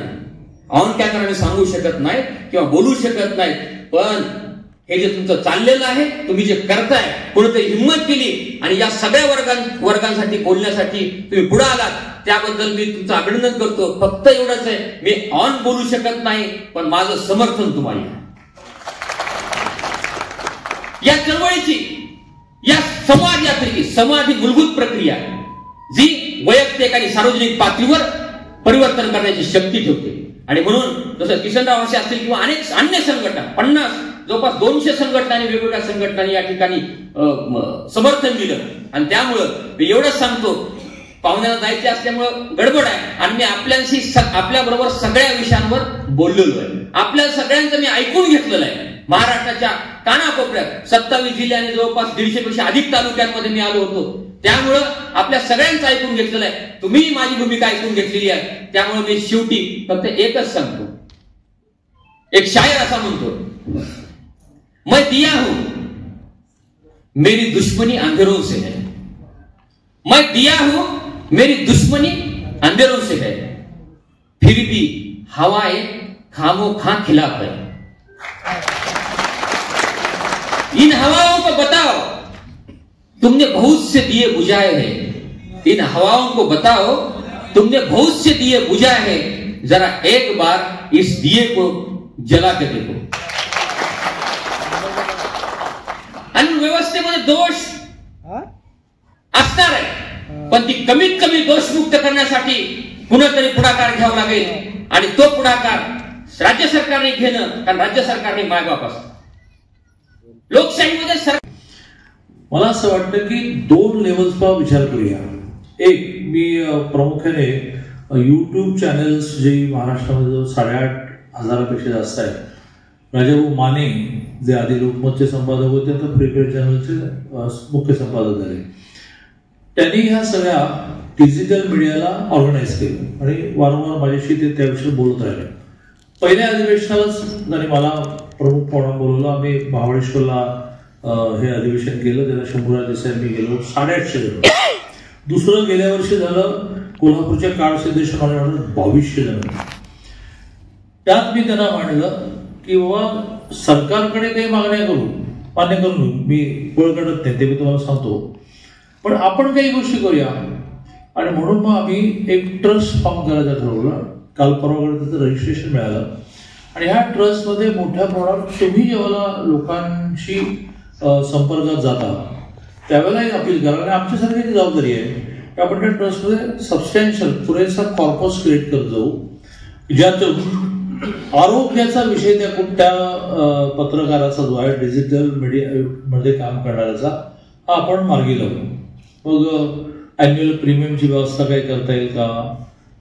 S2: ऑन कॅमेरा सांगू शकत नाही किंवा बोलू शकत नाही. पण हे जे तुमचं चाललेलं आहे तुम्ही जे करताय कोणीतरी हिंमत केली आणि या सगळ्या वर्गांसाठी बोलण्यासाठी तुम्ही पुढे आलात त्याबद्दल मी तुमचं अभिनंदन करतो. फक्त एवढंच आहे मी ऑन बोलू शकत नाही पण माझं समर्थन तुम्हाला या चळवळीची या संवाद यात्रेची समाज ही मूलभूत प्रक्रिया जी वैयक्तिक आणि सार्वजनिक पातळीवर परिवर्तन करण्याची शक्ती ठेवते. आणि म्हणून जसं किशनराव असे असतील किंवा अनेक अन्य संघटना 50 जवळपास 200 संघटनांनी वेगवेगळ्या संघटनांनी या ठिकाणी समर्थन दिलं. आणि त्यामुळं मी एवढंच सांगतो पाहुण्याला जायचे असल्यामुळं गडबड आहे आणि मी आपल्या बरोबर सगळ्या विषयांवर बोललेलो आहे. आपल्या सगळ्यांचं मी ऐकून घेतलेलं आहे. महाराष्ट्राच्या कानाकोपऱ्यात 27 जिल्हे आणि जवळपास 150 पेक्षा अधिक तालुक्यांमध्ये मी आलो होतो. त्यामुळं आपल्या सगळ्यांचं ऐकून घेतलेलं आहे. तुम्ही माझी भूमिका ऐकून घेतलेली आहे. त्यामुळे मी शेवटी फक्त एकच सांगतो. एक शायर असा म्हणतो मैं दिया हूं मेरी दुश्मनी अंधेरों से है. मैं दिया हूं मेरी दुश्मनी अंधेरों से है फिर भी हवाएं खामोखा खिलाफ है. इन हवाओं को बताओ तुमने बहुत से दिए बुझाए हैं. इन हवाओं को बताओ तुमने बहुत से दिए बुझाए हैं. जरा एक बार इस दिए को जला के देखो. आणि व्यवस्थेमध्ये दोष असणार आहे पण ती कमीत कमी दोषमुक्त करण्यासाठी कुणीतरी पुढाकार घ्यावा लागेल. आणि तो पुढाकार राज्य सरकारने घेणं कारण राज्य सरकारने मायबाप असतं. लोकशाहीमध्ये
S3: मला असं वाटतं की 2 लेवल्सचा विचार करूया. एक मी प्रामुख्याने युट्यूब चॅनल्स जे महाराष्ट्रामध्ये 8,500पेक्षा जास्त आहेत. राजाभाऊ माने जे आधी लोकमतचे संपादक होते आता फ्रीपेड चॅनलचे मुख्य संपादक झाले. त्यांनी ह्या सगळ्या डिजिटल मीडियाला ऑर्गनाईज केलं आणि वारंवार माझ्याशी ते त्याविषयी बोलत राहिले. पहिल्या अधिवेशनालाच त्यांनी मला प्रमुख पाहुणा बोलवलं. आम्ही महाबळेश्वरला हे अधिवेशन केलं. त्याला शंभूराज देसाई मी गेलो 850 जण. दुसरं गेल्या वर्षी झालं कोल्हापूरच्या काळ सिद्धेश्वर 2200 जण. त्यात मी त्यांना मांडलं की बाबा सरकारकडे काही मागण्या करू मान्य करून मी बळ काढत नाही ते मी तुम्हाला सांगतो पण आपण काही गोष्टी करूया. आणि म्हणून मग आम्ही एक ट्रस्ट फॉर्म करायचं ठरवलं. काल परवाकडे त्याचं रजिस्ट्रेशन मिळालं. आणि ह्या ट्रस्टमध्ये मोठ्या प्रमाणात तुम्ही जेव्हा लोकांशी संपर्कात जाता त्यावेळेला एक अपील करा. आणि आमच्यासारखी एक जबाबदारी आहे की आपण त्या ट्रस्टमध्ये सबस्टॅन्शियल पुरेसा कॉर्पस क्रिएट करत जाऊ ज्यातून आरोग्याचा विषय त्या पत्रकाराचा जो आहे डिजिटल मीडिया मध्ये काम करणाऱ्याचा हा आपण मार्गी लावू. मग अॅन्युअल प्रीमियमची व्यवस्था काय करता येईल का.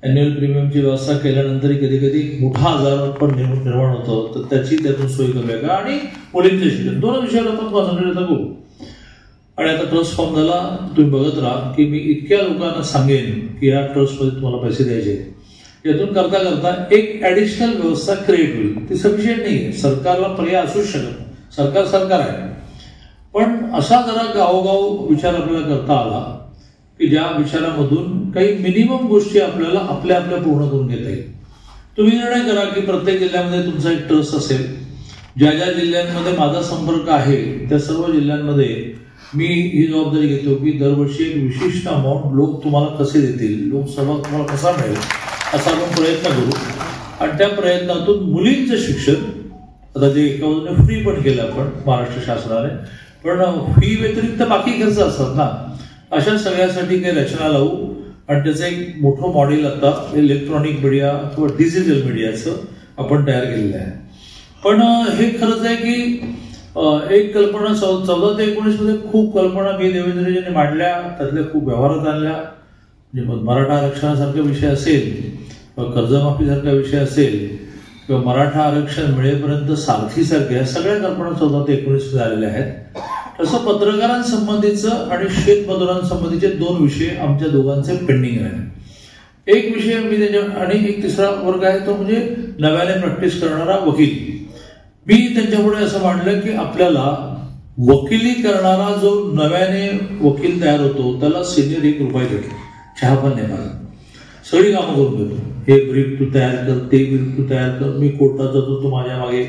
S3: अॅन्युअल प्रीमियमची व्यवस्था केल्यानंतर कधी कधी मोठा आजार पण निर्माण होतो तर त्याची त्यातून सोय करूया का. आणि मुलींचे शिक्षण 2 विषयावर आपण कॉन्सन्ट्रेट करू. आणि आता ट्रस्ट फॉर्म झाला, तुम्ही बघत राहा की मी इतक्या लोकांना सांगेन की या ट्रस्टमध्ये तुम्हाला पैसे द्यायचे. यातून करता करता एक ऍडिशनल व्यवस्था क्रिएट होईल. ती सफिशियंट नाही, सरकारला पर्याय असूच शकत, सरकार आहे. पण असा जरा गावोगाव विचार आपल्याला करता आला की ज्या विचारामधून काही मिनिमम गोष्टी आपल्याला आपल्या पूर्ण करून घेता येईल. तुम्ही निर्णय करा की प्रत्येक जिल्ह्यामध्ये तुमचा एक ट्रस्ट असेल. ज्या जिल्ह्यांमध्ये माझा संपर्क आहे त्या सर्व जिल्ह्यांमध्ये मी ही जबाबदारी घेतो की दरवर्षी एक विशिष्ट अमाऊंट लोक तुम्हाला कसे देतील, लोकसभा तुम्हाला कसा मिळेल असा आपण प्रयत्न करू. आणि त्या प्रयत्नातून मुलींचं शिक्षण, आता जे एका बाजूने फ्री पण केलं आपण महाराष्ट्र शासनाने, पण फी व्यतिरिक्त बाकी खर्च असतात ना, अशा सगळ्यासाठी काही रचना लावू. आणि त्याचं एक मोठं मॉडेल आता इलेक्ट्रॉनिक मीडिया किंवा डिजिटल मीडियाचं आपण तयार केलेलं आहे. पण हे खरंच आहे की एक कल्पना 14 ते 19 मध्ये खूप कल्पना मी देवेंद्रजींनी मांडल्या, त्यातल्या खूप व्यवहारात आणल्या. म्हणजे मराठा आरक्षणासारखा विषय असेल किंवा कर्जमाफीसारखा विषय असेल किंवा मराठा आरक्षण मिळेपर्यंत सारखीसारख्या या सगळ्या कल्पना 14 ते 19 मध्ये आलेल्या आहेत. तसं पत्रकारांसंबंधीचं आणि शेतमजुरांसंबंधीचे 2 विषय आमच्या दोघांचे पेंडिंग आहे. एक विषय मी त्याच्या आणि एक तिसरा वर्ग आहे तो म्हणजे नव्याने प्रॅक्टिस करणारा वकील. मी त्यांच्यापुढे असं मांडलं की आपल्याला वकिली करणारा जो नव्याने वकील तयार होतो त्याला सिनियर ₹1 देतो, चहा पण नाही पाहिजे, सगळी कामं करून देतो. हे ब्रीफ तू तयार कर, ते ब्रीफ तू तयार कर, मी कोर्टात जातो तू माझ्या मागे,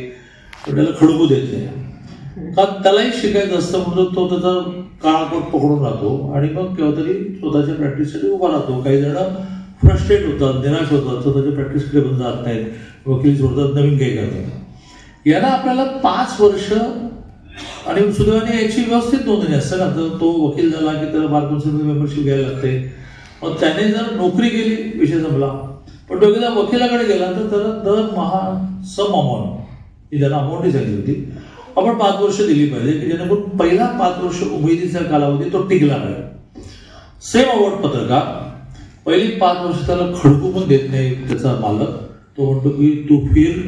S3: पण त्याला खडकू देत नाही. कारण त्यालाही शिकायचं असतं म्हणून तो त्याचा काळाकोट पकडून राहतो आणि मग केव्हा तरी स्वतःच्या प्रॅक्टिससाठी उभा राहतो. काही जण फ्रस्ट्रेट होतात, निराश होतात, स्वतःच्या प्रॅक्टिसकडे पण जात नाहीत, वकील सोडतात, नवीन काही करतात. याला आपल्याला 5 वर्ष आणि सुदैवाने याची व्यवस्थित नोंदणी असते ना. तर तो वकील झाला की त्याला बार काउन्सिलमध्ये मेंबरशिप घ्यायला लागते. मग त्याने जर नोकरी केली विषय संपला. पण तो एकदा वकिलाकडे गेला तर त्याला दरमहा सम अमाऊंट, ही त्याला अमाऊंटही सांगितली होती, आपण 5 वर्ष दिली पाहिजे की जेणेकरून पहिला 5 वर्ष उमेदीचा कालावधी तो टिकला पाहिजे. सेम अवॉर्ड पत्रकार पहिली 5 वर्ष त्याला खडकू पण देत नाही त्याचा मालक. तो म्हणतो की तू फिर,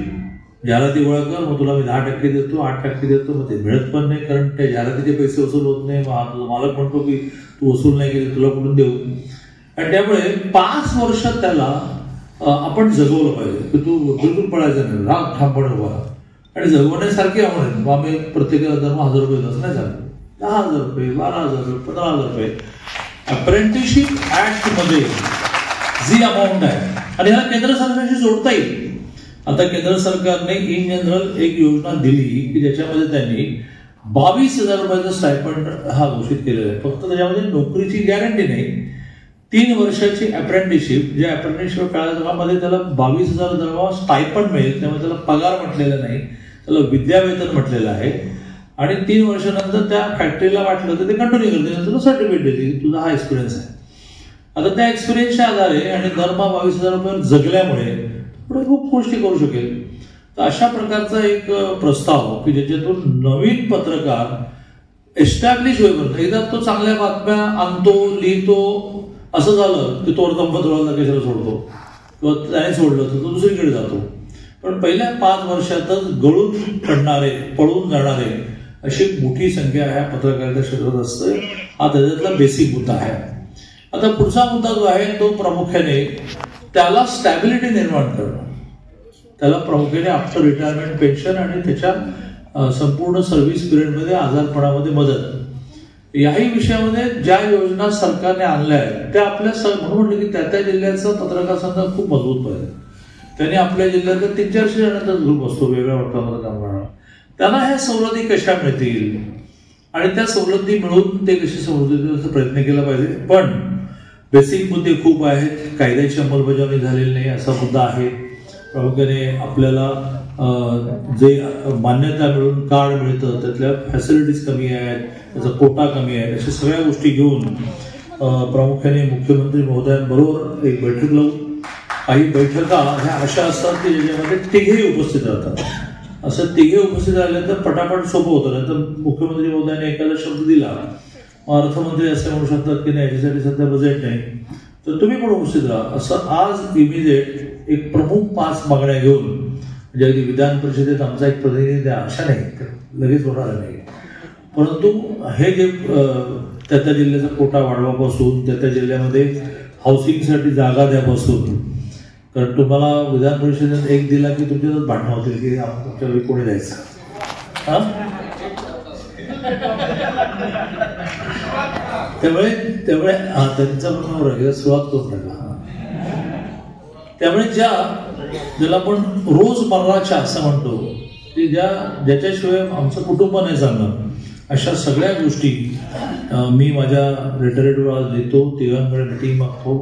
S3: जाहिराती गोळा कर, मग तुला मी 10% देतो, 8% देतो. मग ते मिळत पण नाही कारण त्या जाहिरातीचे पैसे वसूल होत नाही. मालक म्हणतो की तू वसूल नाही केली तुला कुठून देऊ. आणि त्यामुळे 5 वर्ष त्याला आपण जगवलं पाहिजे की तू बिलकुल पळायचं नाही, राग ठामपणे उभा राहा. आणि जगवण्यासारखी आवडेल आम्ही प्रत्येकाला दर ₹1000 असं नाही झालं, ₹10,000, ₹12,000, ₹15,000 अप्रेंटिसशिप ऍक्ट मध्ये जी अमाऊंट आहे. आणि ह्याला केंद्र सरकारशी जोडता येईल. आता केंद्र सरकारने इन जनरल एक योजना दिली की ज्याच्यामध्ये त्यांनी ₹22,000 स्टायपंड हा घोषित केलेला आहे. फक्त त्याच्यामध्ये नोकरीची गॅरंटी नाही, 3 वर्षाची अप्रेंटिसशिप, ज्या अप्रेंटिसशिप काळामध्ये त्याला ₹22,000 स्टायपंड मिळेल. त्यामुळे त्याला पगार म्हटलेला नाही, त्याला विद्यावेतन म्हटलेलं आहे. आणि 3 वर्षानंतर त्या फॅक्टरीला वाटलं तर ते कंटिन्यू करते, तुला सर्टिफिकेट देते की तुझा हा एक्सपिरियन्स आहे. आता त्या एक्सपिरियन्सच्या आधारे आणि दरमहा ₹22,000 जगल्यामुळे पुढे खूप गोष्टी करू शकेल. तर अशा प्रकारचा एक प्रस्ताव की ज्याच्यातून नवीन पत्रकार एस्टॅब्लिश होईपर्यंत, एकदा तो चांगल्या बातम्या आणतो, लिहितो, असं झालं की तो पत्रवाला कशाला सोडतो किंवा त्याने सोडलं तर तो दुसरीकडे जातो. पण पहिल्या 5 वर्षातच गळून पडणारे, पळून जाणारे अशी मोठी संख्या ह्या पत्रकारिता क्षेत्रात असते. हा त्याच्यातला बेसिक मुद्दा आहे. आता पुढचा मुद्दा जो आहे तो प्रामुख्याने त्याला स्टॅबिलिटी निर्माण करणं, त्याला प्रामुख्याने आफ्टर रिटायरमेंट पेन्शन आणि त्याच्या संपूर्ण सर्व्हिस पिरियडमध्ये आजारपणामध्ये मदत, याही विषयामध्ये ज्या योजना सरकारने आणल्या आहेत त्या आपल्या म्हणून म्हटलं की त्या जिल्ह्याचा पत्रकार संघ खूप मजबूत पाहिजे. त्यांनी आपल्या जिल्ह्यात 300-400 जणांचा ग्रुप असतो वेगळ्या वर्गामध्ये काम करणार. त्यांना ह्या सवलती कशा मिळतील आणि त्या सवलती मिळून ते कशी समृद्धी देण्याचा प्रयत्न केला पाहिजे. पण बेसिक मुद्दे खूप आहेत. कायद्याची अंमलबजावणी झालेली नाही असा मुद्दा आहे. प्रामुख्याने आपल्याला जे मान्यता मिळून कार्ड मिळतं त्यातल्या फॅसिलिटीज कमी आहेत, त्याचा कोटा कमी आहे. अशा सगळ्या गोष्टी घेऊन प्रामुख्याने मुख्यमंत्री महोदयांबरोबर एक बैठक लावू. काही बैठका ह्या अशा असतात की ज्याच्यामध्ये तिघेही उपस्थित राहतात. असं तिघे उपस्थित राहिल्यानंतर पटापट सोपं होतं. नंतर मुख्यमंत्री महोदयांनी एखादा शब्द दिला, अर्थमंत्री असे म्हणू शकतात की नाही याच्यासाठी सध्या बजेट नाही, तर तुम्ही पण उपस्थित राहा. असं आज इमिजिएट एक प्रमुख 5 मागण्या घेऊन, म्हणजे अगदी विधान परिषदेत आमचा एक प्रतिनिधी द्या अशा नाही, लगेच होणार नाही, परंतु हे जे त्या जिल्ह्याचा कोटा वाढवापासून त्या जिल्ह्यामध्ये हाऊसिंगसाठी जागा द्यापासून, कारण तुम्हाला विधान परिषदेत एक दिला की तुमच्यात भांडणं होतील की आमच्या वेळी कोणी द्यायचं. त्यामुळे त्यांचा पण सुरुवात करून टाकला. त्यामुळे ज्याला आपण रोजमर्राच्या असं म्हणतो की ज्याच्याशिवाय आमचं कुटुंब नाही चालणार, अशा सगळ्या गोष्टी मी माझ्या रिटायर्डवर देतो, तिघांकडे मिटिंग मागतो.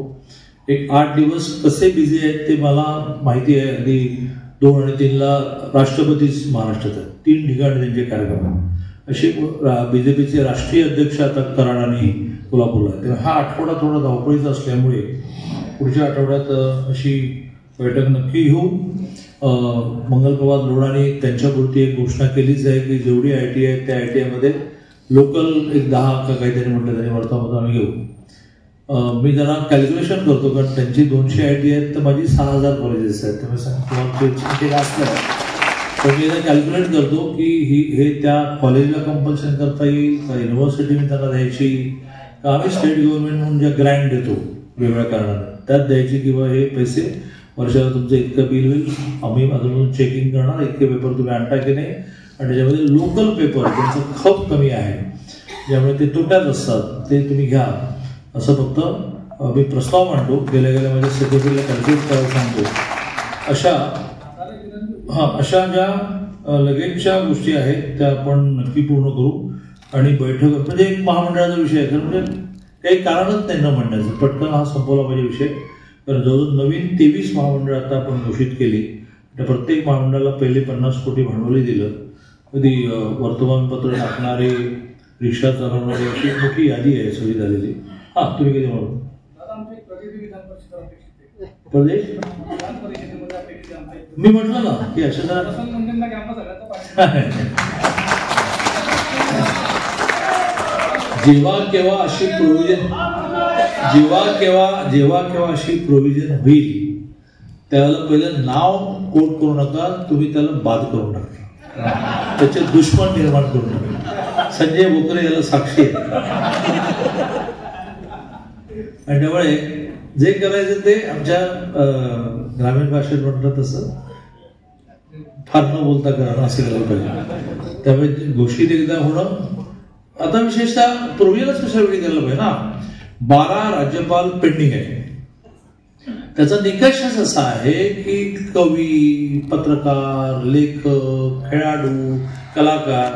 S3: एक 8 दिवस कसे बिझी आहेत ते मला माहिती आहे. अगदी 2 आणि 3ला राष्ट्रपतीच महाराष्ट्रात आहेत, 3 ठिकाणी त्यांचे कार्यक्रम. असे बीजेपीचे राष्ट्रीय अध्यक्ष आता कराड आणि कोल्हापूरला आहेत. हा आठवडा थोडा धावपळीचा असल्यामुळे पुढच्या आठवड्यात अशी बैठक नक्की घेऊ. मंगलप्रभात लोढांनी त्यांच्यापुरती एक घोषणा केलीच आहे की जेवढी ITI आहेत त्या ITI लोकल एक 10 का काहीतरी म्हटलं त्यांनी वर्तमान आम्ही घेऊ. मी जरा कॅल्क्युलेशन करतो, कारण त्यांची 200 ITI आहेत तर माझी 6000 कॉलेजेस आहेत. त्यामुळे असलं तर मी कॅल्क्युलेट करतो की हे त्या कॉलेजला कंपल्शन करता येईल का, युनिव्हर्सिटीने त्यांना द्यायची का, आम्ही स्टेट गव्हर्नमेंट म्हणून ज्या ग्रँट देतो वेगळ्या कारणाने त्यात द्यायची, किंवा हे पैसे वर्षाला तुमचं इतकं बिल होईल, आम्ही अजून चेकिंग करणार, इतके पेपर तुम्ही आणता की नाही. आणि त्याच्यामध्ये लोकल पेपर त्यांचं खप कमी आहे, ज्यामुळे ते तोट्यात असतात, ते तुम्ही घ्या असं फक्त मी प्रस्ताव मांडतो. गेल्या माझ्या सेक्रेटरीला कॅल्क्युलेट करायला सांगतो. अशा ज्या लगेचच्या गोष्टी आहेत त्या आपण नक्की पूर्ण करू. आणि बैठक म्हणजे एक महामंडळाचा विषय आहे, म्हणजे काही कारणच नाही न म्हणण्याचं, पटकन हा संपवला पाहिजे विषय. कारण जवळजवळ नवीन 23 महामंडळ आता आपण घोषित केली. त्या प्रत्येक महामंडळाला पहिले 50 कोटी भांडवली दिलं. कधी वर्तमानपत्र टाकणारे, रिक्षा चालवणारे, अशी मोठी यादी आहे सगळी झालेली. तुम्ही कधी म्हणून प्रदेश मी म्हटलं ना की अशा जेव्हा केव्हा अशी प्रोव्हिजन होईल त्यावेळेला पहिलं नाव कोट करू नका, तुम्ही त्याला बाद करून टाका, त्याचे दुश्मन निर्माण करू नका. संजय बोकरे याला साक्षी आहे. आणि त्यामुळे जे करायचं ते आमच्या ग्रामीण भाषेत म्हटलं तसं फार न बोलता करा असं केलं पाहिजे. त्यामुळे घोषित एकदा होणं, आता विशेषतः पूर्वीलाच कशावेळी केलं पाहिजे ना. 12 राज्यपाल पेंडिंग आहे. त्याचा निकषच असा आहे की कवी, पत्रकार, लेखक, खेळाडू, कलाकार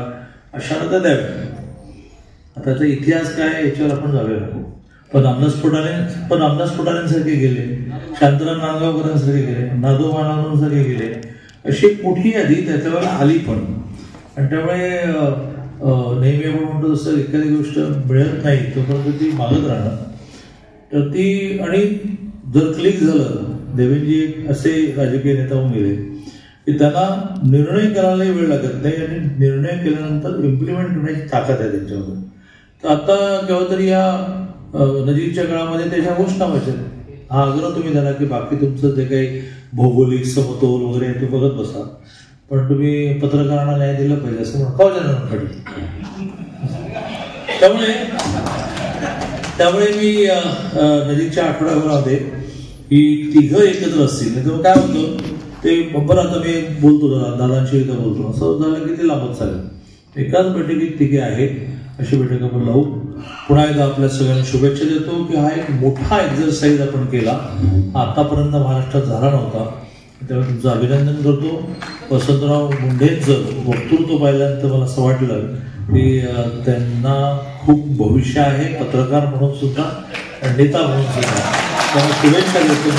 S3: अशांना तर द्यावे. आता त्याचा इतिहास काय याच्यावर आपण जाऊया नको. पण अण्णास्फोटाण्यांसारखे गेले, शांताराम नांदगावकरांसारखे गेले, नादो मानांसारखे गेले, अशी मोठी यादी त्याच्यावर आली पण. आणि त्यामुळे नेहमी आपण म्हणतो तसं एखादी गोष्ट मिळत नाही तोपर्यंत ती मागत राहणार. तर ती, आणि जर क्लिक झालं, देवेंद्रजी असे राजकीय नेता होऊन गेले की त्यांना निर्णय करायलाही वेळ लागत नाही, आणि निर्णय केल्यानंतर इम्प्लिमेंट करण्याची ताकद आहे त्यांच्यामध्ये. तर आता केव्हा तरी या नजीकच्या काळामध्ये त्याच्या घोषणा व्हायच्या. हा आग्रह तुम्ही धरा की बाकी तुमचं जे काही भौगोलिक समतोल वगैरे ते बघत बसा, पण तुम्ही पत्रकारांना न्याय दिला पाहिजे असं म्हणून त्यामुळे मी नजीकच्या आठवड्याभरामध्ये ही तिघं एकत्र असतील. तेव्हा काय होतं ते बरोबर, आता मी बोलतो जरा दादांशी एकदा बोलतो, असं झालं की ते लांबत चालेल. एकाच बैठकीत तिघे आहेत, अशी बैठक आपण लावू. पुन्हा एकदा आपल्या सगळ्यांना शुभेच्छा देतो की हा एक मोठा एक्झरसाईज आपण केला, आतापर्यंत महाराष्ट्रात झाला नव्हता. त्यामुळे तुमचं अभिनंदन करतो. वसंतराव मुंढेंचं वक्तृत्व पाहिल्यानंतर मला असं वाटलं की त्यांना खूप भविष्य आहे, पत्रकार म्हणून सुद्धा, नेता म्हणून सुद्धा. त्यांना शुभेच्छा देतो.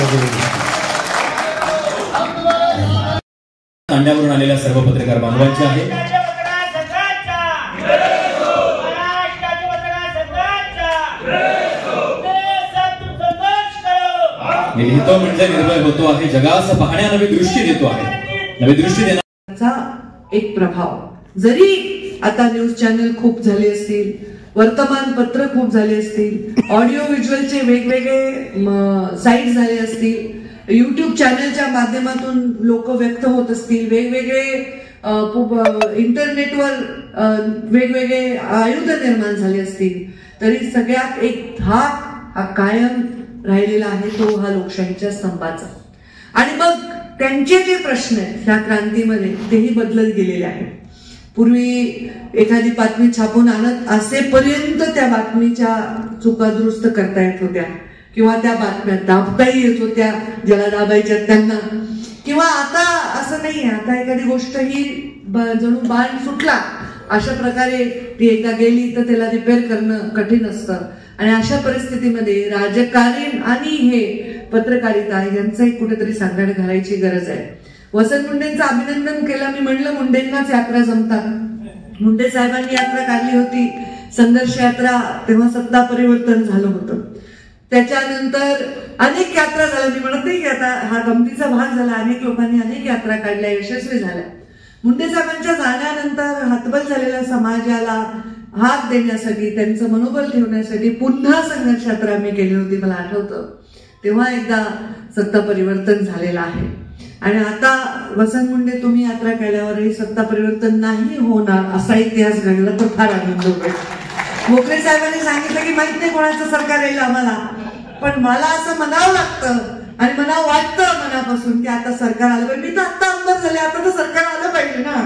S4: तांड्यावरून आलेल्या सर्व पत्रकार बांधवांचे आहे. लिहितो म्हणजे निर्भय होतो आहे, जगास पाहण्या नवी दृष्टी देतो आहे, नवी दृष्टी देण्याचा
S5: एक प्रभाव. जरी आता न्यूज चॅनल खूप झाले असतील, वर्तमानपत्र खूप झाले असतील, ऑडिओ व्हिज्युअलचे वेगवेगळे साईट झाले असतील, युट्यूब चॅनलच्या माध्यमातून लोक व्यक्त होत असतील, वेगवेगळे इंटरनेटवर वेगवेगळे आयुध निर्माण झाले असतील, तरी सगळ्यात एक धाक हा कायम राहिलेला आहे, तो हा लोकशाहीच्या स्तंभाचा. आणि मग त्यांचे जे प्रश्न आहेत ह्या क्रांतीमध्ये तेही बदलत गेलेले आहेत. पूर्वी एखादी बातमी छापून आणत असेपर्यंत त्या बातमीच्या चुका दुरुस्त करता येत होत्या, किंवा त्या बातम्या दाबताही येत होत्या ज्याला दाबायच्या त्यांना. किंवा आता असं नाही आहे, आता एखादी गोष्ट ही जणू बाण सुटला अशा प्रकारे ती एकदा गेली तर त्याला रिपेअर करणं कठीण असतं. आणि अशा परिस्थितीमध्ये राजकारण आणि हे पत्रकारिता यांचंही कुठेतरी सांगड घालायची गरज आहे. वसंत मुंडेंचं अभिनंदन केलं. मी म्हणलं मुंडेंनाच यात्रा जमतात. मुंडे साहेबांनी यात्रा काढली होती, संघर्ष यात्रा, तेव्हा सत्ता परिवर्तन झालं होतं. त्याच्यानंतर अनेक यात्रा झाल्या. मी म्हणत नाही की आता हा गमतीचा भाग झाला, अनेक लोकांनी अनेक यात्रा काढल्या, यशस्वी झाल्या. मुंडे साहेबांच्या जाण्यानंतर हतबल झालेल्या समाजाला हात देण्यासाठी, त्यांचं मनोबल ठेवण्यासाठी पुन्हा संघर्ष यात्रा मी केली होती, मला आठवतं. तेव्हा एकदा सत्ता परिवर्तन झालेलं आहे. आणि आता वसंत मुंडे तुम्ही यात्रा केल्यावरही सत्ता परिवर्तन नाही होणार असा इतिहास घडला तर फार आनंद होईल. मोकळे साहेबांनी सांगितलं की माहित नाही कोणाचं सरकार येईल आम्हाला, पण मला असं म्हणावं लागतं आणि मला वाटतं मनापासून की आता सरकार आलं पाहिजे. मी तर आता आमदार झाले, आता तर सरकार आलं पाहिजे ना.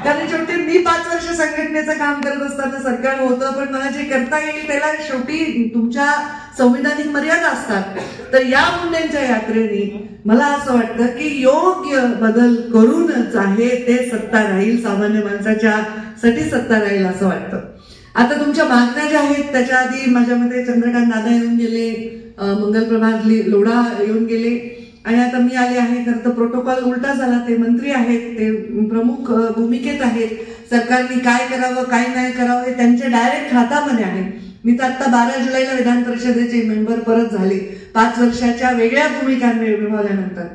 S5: कारण शेवटी मी 5 वर्ष संघटनेचं काम करत असताना सरकार होतं, पण मला जे करता येईल त्याला शेवटी तुमच्या संविधानिक मर्यादा असतात. तर या मुंडेंच्या यात्रेने मला असं वाटतं की योग्य बदल करूनच आहे ते सत्ता राहील, सामान्य माणसाच्या साठी सत्ता राहील असं वाटतं. आता तुमच्या मागण्या ज्या आहेत त्याच्या आधी माझ्या मते चंद्रकांत दादा येऊन गेले, मंगलप्रभात लोढा येऊन गेले, आणि आता मी आले आहे. खरं तर प्रोटोकॉल उलटा झाला. ते मंत्री आहेत, ते प्रमुख भूमिकेत आहेत. सरकारने काय करावं काय नाही करावं हे त्यांच्या डायरेक्ट हातामध्ये आहे. मी तर आता 12 जुलैला विधान परिषदेचे मेंबर परत झाले 5 वर्षाच्या वेगळ्या भूमिका निभावल्यानंतर.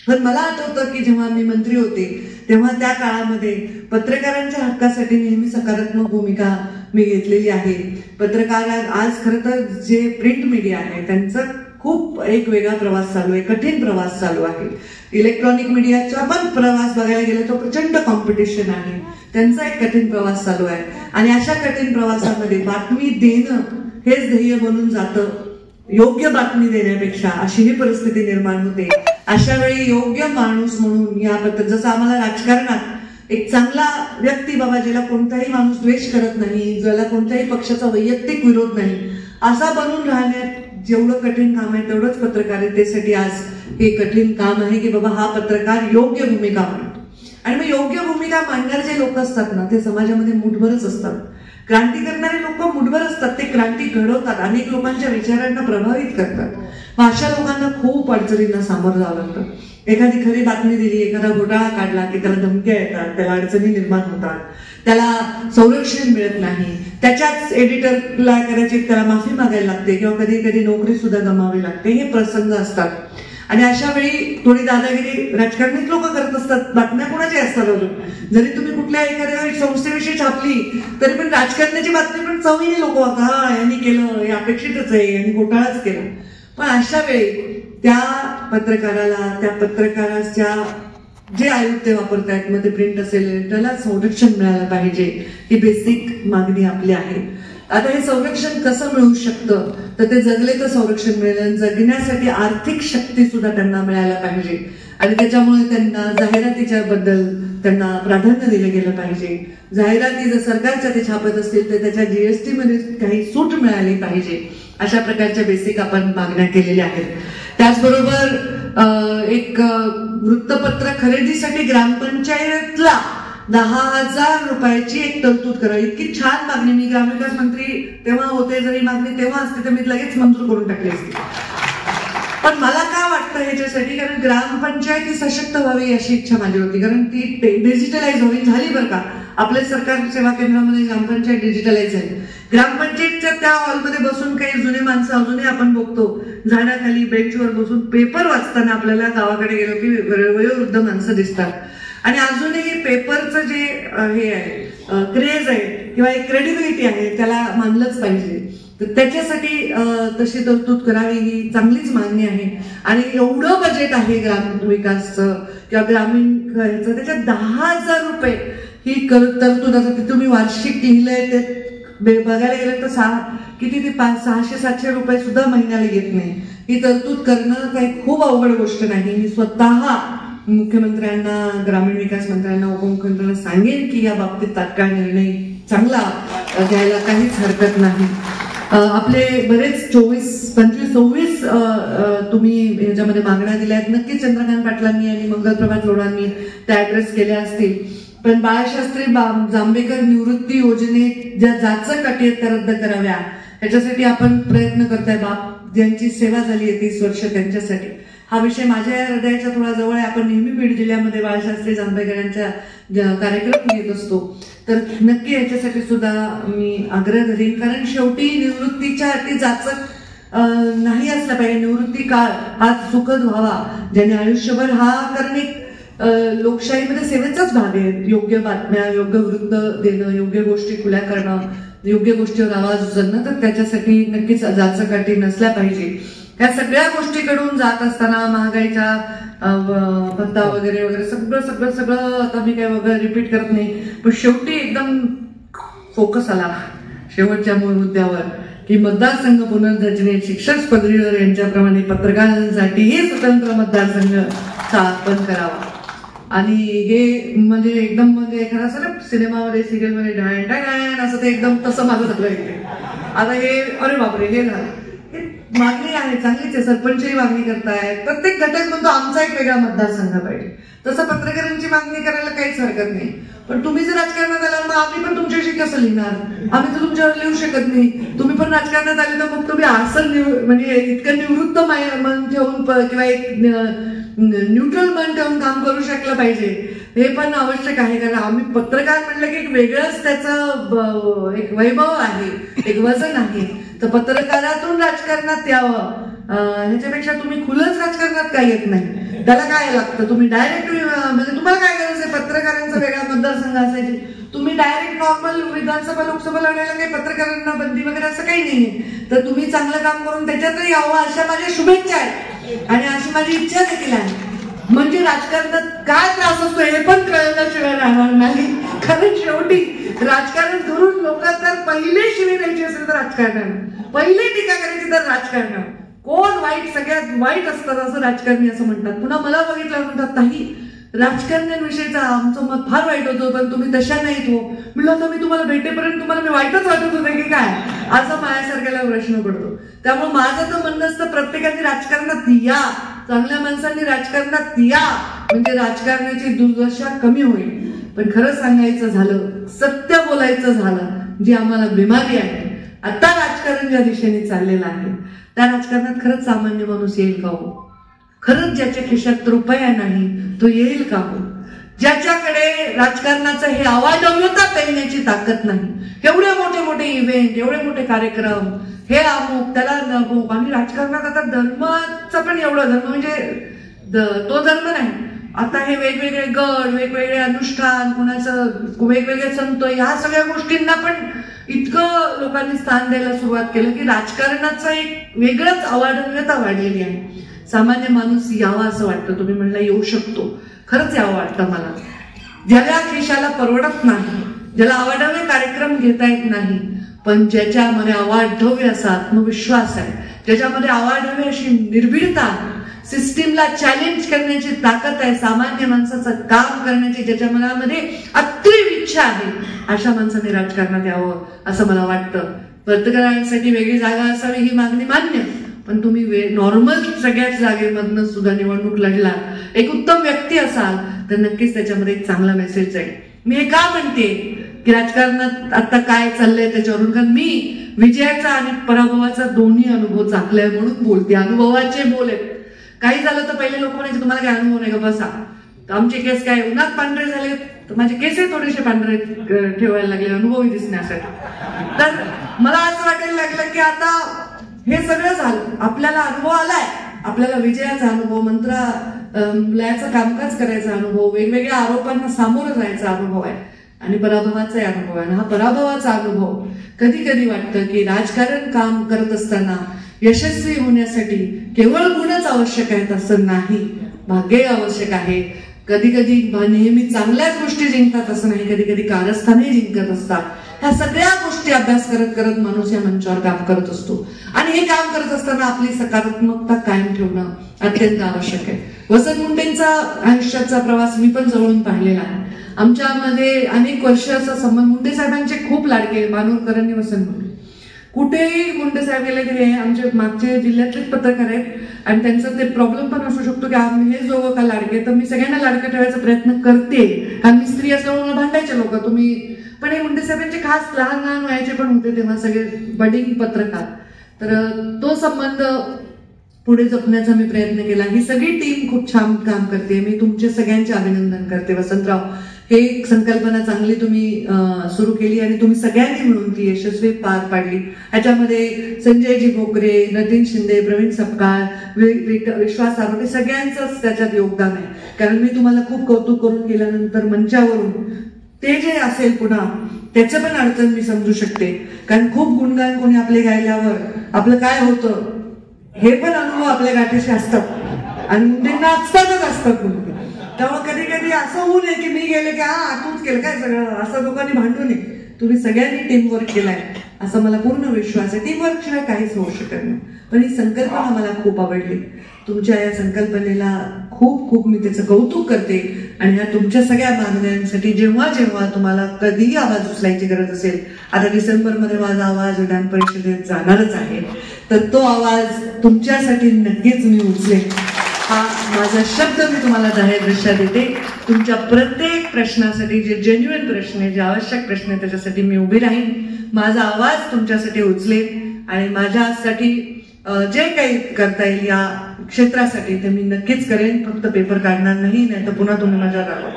S5: पण मला आठवतं की जेव्हा मी मंत्री होते तेव्हा त्या काळामध्ये पत्रकारांच्या हक्कासाठी नेहमी सकारात्मक भूमिका मी घेतलेली आहे. पत्रकार आज खरं तर जे प्रिंट मीडिया आहे त्यांचं खूप एक वेगळा प्रवास चालू आहे, कठीण प्रवास चालू आहे. इलेक्ट्रॉनिक मीडियाचा पण प्रवास बघायला गेला तो प्रचंड कॉम्पिटिशन आहे, त्यांचा एक कठीण प्रवास चालू आहे. आणि अशा कठीण प्रवासामध्ये बातमी देणं हेच ध्येय बनून जातं. योग्य बातमी देण्यापेक्षा अशी ही परिस्थिती निर्माण होते. अशा वेळी योग्य माणूस म्हणून या जसं आम्हाला राजकारणात एक चांगला व्यक्ती, बाबा ज्याला कोणताही माणूस द्वेष करत नाही, ज्याला कोणत्याही पक्षाचा वैयक्तिक विरोध नाही, असा बनून राहण्यात जेवढं कठीण काम आहे तेवढंच पत्रकारितेसाठी आज हे कठीण काम आहे की बाबा हा पत्रकार योग्य भूमिका मांडतो. आणि मग योग्य भूमिका मांडणारे जे लोक असतात ना ते समाजामध्ये मुठभरच असतात. क्रांती करणारे लोक मुठभर असतात, ते क्रांती घडवतात, अनेक लोकांच्या विचारांना प्रभावित करतात. मग अशा लोकांना खूप अडचणींना सामोरं जावं लागतं. एखादी खरी बातमी दिली, एखादा घोटाळा काढला की त्याला धमक्या येतात, त्याला अडचणी निर्माण होतात, त्याला संरक्षण मिळत नाही, त्याच्याच एडिटरला कदाचित त्याला माफी मागायला लागते किंवा कधी कधी नोकरी सुद्धा गमावी लागते. हे प्रसंग असतात. आणि अशा वेळी थोडी दादागिरी राजकारणीच लोक करत असतात. बातम्या कोणाच्या असतात अजून, जरी तुम्ही कुठल्या एखाद्या संस्थेविषयी छापली तरी पण राजकारणाची बातमी पण चवीने लोक हा यांनी केलं, हे अपेक्षितच आहे, यांनी घोटाळाच केला. पण अशा वेळी त्या पत्रकाराला, त्या पत्रकाराच्या जे आयुक्त वापरतायत, मग ते प्रिंट असेल, त्याला संरक्षण मिळालं पाहिजे. ही बेसिक मागणी आपली आहे. आता हे संरक्षण कसं मिळू शकतं तर ते जगले तर संरक्षण मिळेल. जगण्यासाठी आर्थिक शक्ती सुद्धा त्यांना मिळायला पाहिजे. आणि त्याच्यामुळे त्यांना जाहिरातीच्या बद्दल त्यांना प्राधान्य दिलं गेलं पाहिजे. जाहिराती जर सरकारच्या ते छापत असतील तर त्याच्या जीएसटी मध्ये काही सूट मिळाली पाहिजे. अशा प्रकारच्या बेसिक आपण मागण्या केलेल्या आहेत. त्याचबरोबर एक वृत्तपत्र खरेदीसाठी ग्रामपंचायतला 10,000 रुपयाची एक तरतूद करावी. इतकी छान मागणी, मी ग्रामविकास मंत्री तेव्हा होते, जरी मागणी तेव्हा असते तर मी लगेच मंजूर करून टाकली असती. पण मला काय वाटतं ह्याच्यासाठी, कारण ग्रामपंचायत ही सशक्त व्हावी अशी इच्छा माझी होती. कारण ती डिजिटलाइज व्हावी, झाली बरं का. आपल्या सरकार सेवा केंद्रामध्ये ग्रामपंचायत डिजिटलाइज झाली. ग्रामपंचायतच्या त्या हॉलमध्ये बसून काही जुने माणसं अजूनही आपण बघतो, झाडाखाली बेंचवर बसून पेपर वाचताना आपल्याला गावाकडे गेलो की वयोवृद्ध माणसं दिसतात. आणि अजूनही पेपरचं जे हे आहे क्रेज आहे किंवा एक क्रेडिबिलिटी आहे त्याला मानलंच पाहिजे. तर त्याच्यासाठी तशी तरतूद करावी ही चांगलीच मागणी आहे. आणि एवढं बजेट आहे ग्रामविकासचं किंवा ग्रामीण ह्याचं त्याच्यात 10,000 रुपये ही तरतूद. आता ते तुम्ही वार्षिक लिहिलंय ते बघायला गेलं तर किती ते 600-700 रुपये सुद्धा महिन्याला येत नाही. ही तरतूद करणं काही खूप अवघड गोष्ट नाही. मी स्वतः मुख्यमंत्र्यांना, ग्रामीण विकास मंत्र्यांना, उपमुख्यमंत्र्यांना सांगेन की या बाबतीत तात्काळ निर्णय चांगला घ्यायला काहीच हरकत नाही. आपले बरेच 24-25-26 तुम्ही ह्याच्यामध्ये मागण्या दिल्या आहेत. नक्कीच चंद्रकांत पाटलांनी आणि मंगलप्रभात लोढांनी त्या ऍड्रेस केल्या असतील. पण बाळशास्त्री जांभेकर निवृत्ती योजनेत ज्या जाचक अटी आहेत त्या रद्द कराव्या, ह्याच्यासाठी आपण प्रयत्न करतोय. बाप ज्यांची सेवा झाली आहे 30 वर्ष त्यांच्यासाठी हा विषय माझ्या हृदयाच्या थोडा जवळ आहे. आपण नेहमी बीड जिल्ह्यामध्ये बाळशास्त्री जांभेकर यांच्या कार्यक्रम घेत असतो, तर नक्की याच्यासाठी सुद्धा मी आग्रह धरीन. कारण शेवटी निवृत्तीच्या अटी जाचक नाही असला पाहिजे. निवृत्ती काळ हा सुखद व्हावा, ज्याने आयुष्यभर हा कारण एक लोकशाहीमध्ये सेवेचाच भाग आहे. योग्य बातम्या, योग्य वृत्त देणं, योग्य गोष्टी खुल्या करणं, योग्य गोष्टीवर आवाज उचलणं, तर त्याच्यासाठी नक्कीच जाचक अटी नसल्या पाहिजे. ह्या सगळ्या गोष्टीकडून जात असताना महागाईच्या भत्ता वगैरे वगैरे सगळं आता मी काय वगैरे रिपीट करत नाही, पण शेवटी एकदम फोकस आला शेवटच्या मूळ मुद्द्यावर की मतदारसंघ पुनर्रचनेत शिक्षक पदवीधर यांच्याप्रमाणे पत्रकारांसाठीही स्वतंत्र मतदारसंघ स्थापन करावा. आणि हे म्हणजे एकदम म्हणजे एखादा असं सिनेमामध्ये सिरियलमध्ये डायन असं ते एकदम तसं माझं सगळं येते. आता हे अरे बापरे हे झालं. मागणी आहे चांगलीच आहे, सरपंचही मागणी करतायत, प्रत्येक घटक म्हणतो आमचा एक वेगळा मतदारसंघ पाहिजे. तसं पत्रकारांची मागणी करायला काहीच हरकत नाही. पण तुम्ही जर राजकारणात आल्यावर मग आम्ही पण तुमच्याशी कसं लिहिणार? आम्ही तर तुमच्यावर लिहू शकत नाही. तुम्ही पण राजकारणात आले तर मग तुम्ही असं म्हणजे इतकं निवृत्त मन ठेवून किंवा एक न्यूट्रल मन ठेवून काम करू शकलं पाहिजे, हे पण आवश्यक आहे. कारण आम्ही पत्रकार म्हणलं की एक वेगळंच त्याचं एक वैभव आहे, एक वजन आहे. तर पत्रकारातून राजकारणात यावं ह्याच्यापेक्षा तुम्ही खुलच राजकारणात काय येत नाही. त्याला काय लागतं? तुम्ही डायरेक्ट म्हणजे तुम्हाला काय गरज आहे पत्रकारांचा वेगळा मतदारसंघ असायची? तुम्ही डायरेक्ट नॉर्मल विधानसभा लोकसभा लढायला काही पत्रकारांना बंदी वगैरे असं काही नाहीये. तर तुम्ही चांगलं काम करून त्याच्यातही यावं अशा माझ्या शुभेच्छा आहेत आणि अशी माझी इच्छा देखील आहे. म्हणजे राजकारणात काय त्रास असतो हे पण कळल्याशिवाय राहणार नाही. कारण शेवटी राजकारण धरून लोक तर पहिले शिवी द्यायची असेल तर राजकारण, पहिले टीका करायची तर राजकारण, कोण वाईट सगळ्यात वाईट असतात असं राजकारणी असं म्हणतात. पुन्हा मला बघितलं म्हणतात ताई राजकारण्यांविषयीचं आमचं मत फार वाईट होतं पण तुम्ही तशा नाहीत हो. म्हणलं आता मी तुम्हाला भेटेपर्यंत तुम्हाला मी वाईटच वाटत होते की काय, असं माझ्यासारख्याला प्रश्न पडतो. त्यामुळे माझं तर म्हणणं असतं प्रत्येकाने राजकारणात या, चांगल्या माणसांनी राजकारणात या, म्हणजे राजकारणाची दुर्दशा कमी होईल. पण खरं सांगायचं झालं, सत्य बोलायचं झालं, जी आम्हाला बिमारी आहे, आता राजकारण ज्या दिशेने चाललेलं आहे त्या राजकारणात खरंच सामान्य माणूस येईल का हो? खरंच ज्याच्या खिशात रुपया नाही तो येईल का हो? ज्याच्याकडे राजकारणाचं हे अवाढव्यता पेलण्याची ताकद नाही, एवढे मोठे मोठे इव्हेंट, एवढे मोठे कार्यक्रम, हे अमुक त्याला नमुक. आणि राजकारणात आता धर्माचं पण एवढं धर्म म्हणजे तो धर्म नाही, आता हे वेगवेगळे गड, वेगवेगळे अनुष्ठान, कुणाचं वेगवेगळे संत, ह्या सगळ्या गोष्टींना पण इतकं लोकांनी स्थान द्यायला सुरुवात केलं की राजकारणाचं एक वेगळंच अवाढव्यता वाढलेली आहे. सामान्य माणूस यावा असं वाटतं. तुम्ही म्हणला येऊ शकतो, खरंच यावं वाटतं मला. ज्याला खिशाला परवडत नाही, ज्याला अवाढव्य कार्यक्रम घेता येत नाही, पण ज्याच्यामध्ये अवाढव्य असा आत्मविश्वास आहे, ज्याच्यामध्ये अवाढव्य अशी निर्भीडता, सिस्टीमला चॅलेंज करण्याची ताकद आहे, सामान्य माणसाचं काम करण्याची ज्याच्या मनामध्ये अतीव इच्छा आहे, अशा माणसाने राजकारणात यावं असं मला वाटतं. पत्रकारांसाठी वेगळी जागा असावी ही मागणी मान्य, पण तुम्ही नॉर्मल सगळ्याच जागेमधनं सुद्धा निवडणूक लढला, एक उत्तम व्यक्ती असाल तर नक्कीच त्याच्यामध्ये एक चांगला मेसेज आहे. मी हे का म्हणते की राजकारणात आता काय चाललंय त्याच्यावरून, कारण मी विजयाचा आणि पराभवाचा दोन्ही अनुभव चाकलाय म्हणून बोलते. अनुभवाचे बोल आहेत. काही झालं तर पहिले लोक म्हणायचे तुम्हाला काय अनुभव नाही का, बसा. आमचे केस काय उन्हात पांढरे झाले तर माझे केसही थोडेसे पांढरे ठेवायला लागले अनुभवही दिसण्यासाठी. तर मला असं वाटायला लागलं की आता हे सगळं झालं, आपल्याला अनुभव आलाय, आपल्याला विजयाचा अनुभव, मंत्रालयाचं कामकाज करायचा अनुभव, वेगवेगळ्या आरोपांना सामोरं जायचा अनुभव आहे आणि पराभवाचाही अनुभव आहे. हा पराभवाचा अनुभव कधी कधी वाटतं की राजकारण काम करत असताना यशस्वी होण्यासाठी केवळ गुणच आवश्यक आहेत असं नाही, भाग्यही आवश्यक आहे, कधी कधी नेहमी चांगल्याच गोष्टी जिंकतात असं नाही, कधी कधी कारस्थानही जिंकत असतात. ह्या सगळ्या गोष्टी अभ्यास करत करत माणूस या मंचावर काम करत असतो. आणि हे काम करत असताना आपली सकारात्मकता कायम ठेवणं अत्यंत आवश्यक आहे. वसंत मुंडेंचा आयुष्याचा प्रवास मी पण जवळून पाहिलेला आहे. आमच्यामध्ये अनेक वर्ष असा संबंध, मुंडे साहेबांचे खूप लाडके मानूरकर आणि वसंत मुंडे. कुठेही मुंडे साहेब गेले तरी आमचे मागचे जिल्ह्यातलेच पत्रकार आहेत आणि त्यांचं ते प्रॉब्लेम पण असू शकतो की आम्ही हे दोघं का लाडके, तर मी सगळ्यांना लाडकं ठेवायचा प्रयत्न करते. कारण मी स्त्री असल्यामुळे भांडायचे लोक तुम्ही, पण हे मुंडे साहेबांचे खास लहान लहान वयाचे पण होते तेव्हा सगळे बडिंग पत्रकार. तर तो संबंध पुढे जपण्याचा मी प्रयत्न केला. ही सगळी टीम खूप छान काम करते. मी तुमचे सगळ्यांचे अभिनंदन करते. वसंतराव, हे एक संकल्पना चांगली तुम्ही सुरू केली आणि तुम्ही सगळ्यांनी मिळून ती यशस्वी पार पाडली. ह्याच्यामध्ये संजयजी भोकरे, नितीन शिंदे, प्रवीण सपकाळ, विश्वास आरोटे सगळ्यांचंच त्याच्यात योगदान आहे. कारण मी तुम्हाला खूप कौतुक करून गेल्यानंतर मंचावरून ते जे असेल पुन्हा त्याचं पण अडचण मी समजू शकते. कारण खूप गुणगान कोणी आपले गायल्यावर आपलं काय होतं हे पण अनुभव आपल्या गाठीशी असतात आणि मुंडेंना असतातच असतात. त्यामुळे कधी कधी असं होऊ नये की मी गेले की तूच केलं काय सगळं, असं लोकांनी भांडू नये. तुम्ही सगळ्यांनी टीमवर्क केलाय असा मला पूर्ण विश्वास आहे. टीमवर्क शिवाय काहीच होऊ शकत नाही. पण ही संकल्पना मला खूप आवडली. तुमच्या या संकल्पनेला खूप खूप मी त्याचं कौतुक करते. आणि ह्या तुमच्या सगळ्या मागण्यांसाठी जेव्हा जेव्हा तुम्हाला कधीही आवाज उचलायची गरज असेल, आता डिसेंबरमध्ये माझा आवाज विधान परिषदेत जाणारच आहे, तर तो आवाज तुमच्यासाठी नक्कीच मी उचलेन. हा माझा शब्द मी तुम्हाला जाहीर दृष्ट्या देते. तुमच्या प्रत्येक प्रश्नासाठी, जे जेन्युइन प्रश्न आहे, जे आवश्यक प्रश्न आहे, त्याच्यासाठी मी उभी राहीन. माझा आवाज तुमच्यासाठी उचलेन आणि माझ्यासाठी जे काही करता येईल या क्षेत्रासाठी ते मी नक्कीच करेन. फक्त पेपर काढणार नाही, नाही तर पुन्हा तुम्ही माझ्यावर आला.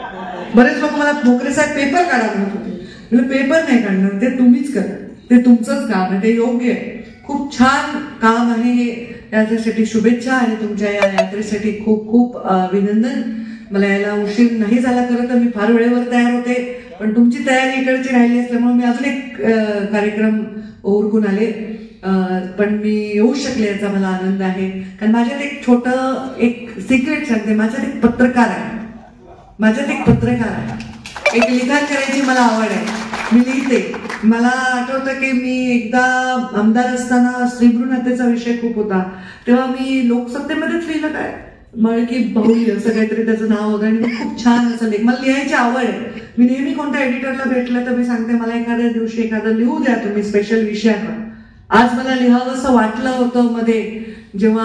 S5: बरेच लोक मला भोकरे साहेब पेपर काढा म्हणत होते. पेपर नाही काढणार, ते तुम्हीच करा, ते तुमचंच काम आहे, ते योग्य आहे. खूप छान काम आहे हे. याच्यासाठी शुभेच्छा आणि तुमच्या या यात्रेसाठी खूप खूप अभिनंदन. मला यायला उशीर नाही झाला, खरं तर मी फार वेळेवर तयार होते, पण तुमची तयारी इकडची राहिली असल्यामुळे मी अजून एक कार्यक्रम ओरकून आले. पण मी येऊ शकले याचा मला आनंद आहे. कारण माझ्यात एक छोटं एक सिक्रेट सांगते, माझ्यात एक पत्रकार आहे, एक लिखाण करायची मला आवड आहे. मी लिहिते. मला आठवतं की मी एकदा आमदार असताना स्त्रीभ्रूण हत्येचा विषय खूप होता, तेव्हा मी लोकसत्तेमध्येच लिहिलं काय मळकी बाहुली असं काहीतरी त्याचं नाव होतं आणि मी खूप छान असं मला लिहायची आवड आहे. मी नेहमी कोणत्या एडिटरला भेटलं तर मी सांगते मला एखाद्या दिवशी एखादं लिहू द्या तुम्ही स्पेशल विषयावर. आज मला लिहावं असं वाटलं होतं मध्ये, जेव्हा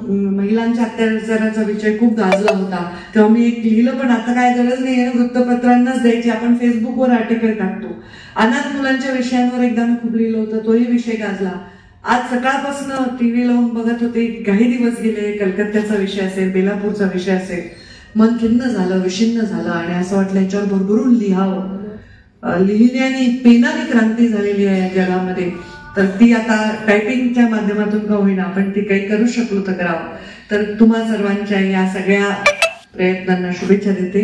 S5: महिलांच्या अत्याचाराचा विषय खूप गाजला होता तेव्हा मी एक लिहिलं. पण आता काय गरज नाही आहे वृत्तपत्रांनाच द्यायची, आपण फेसबुकवर आर्टिकल टाकतो. अनाथ मुलांच्या विषयांवर एकदा मी खूप लिहिलं होतं, तोही विषय गाजला. आज सकाळपासून टीव्ही लावून बघत होते, काही दिवस गेले, कलकत्त्याचा विषय असेल, बेलापूरचा विषय असेल, मन खिन्न झालं, विषिन्न झालं आणि असं वाटलं याच्यावर भरभरून लिहावं. लिहिण्याने पेनाने क्रांती झालेली आहे या जगामध्ये, तर ती आता टायपिंगच्या माध्यमातून का होईना आपण ती काही करू शकलो तर करावं. तर तुम्हा सर्वांच्या या सगळ्या प्रयत्नांना शुभेच्छा देते.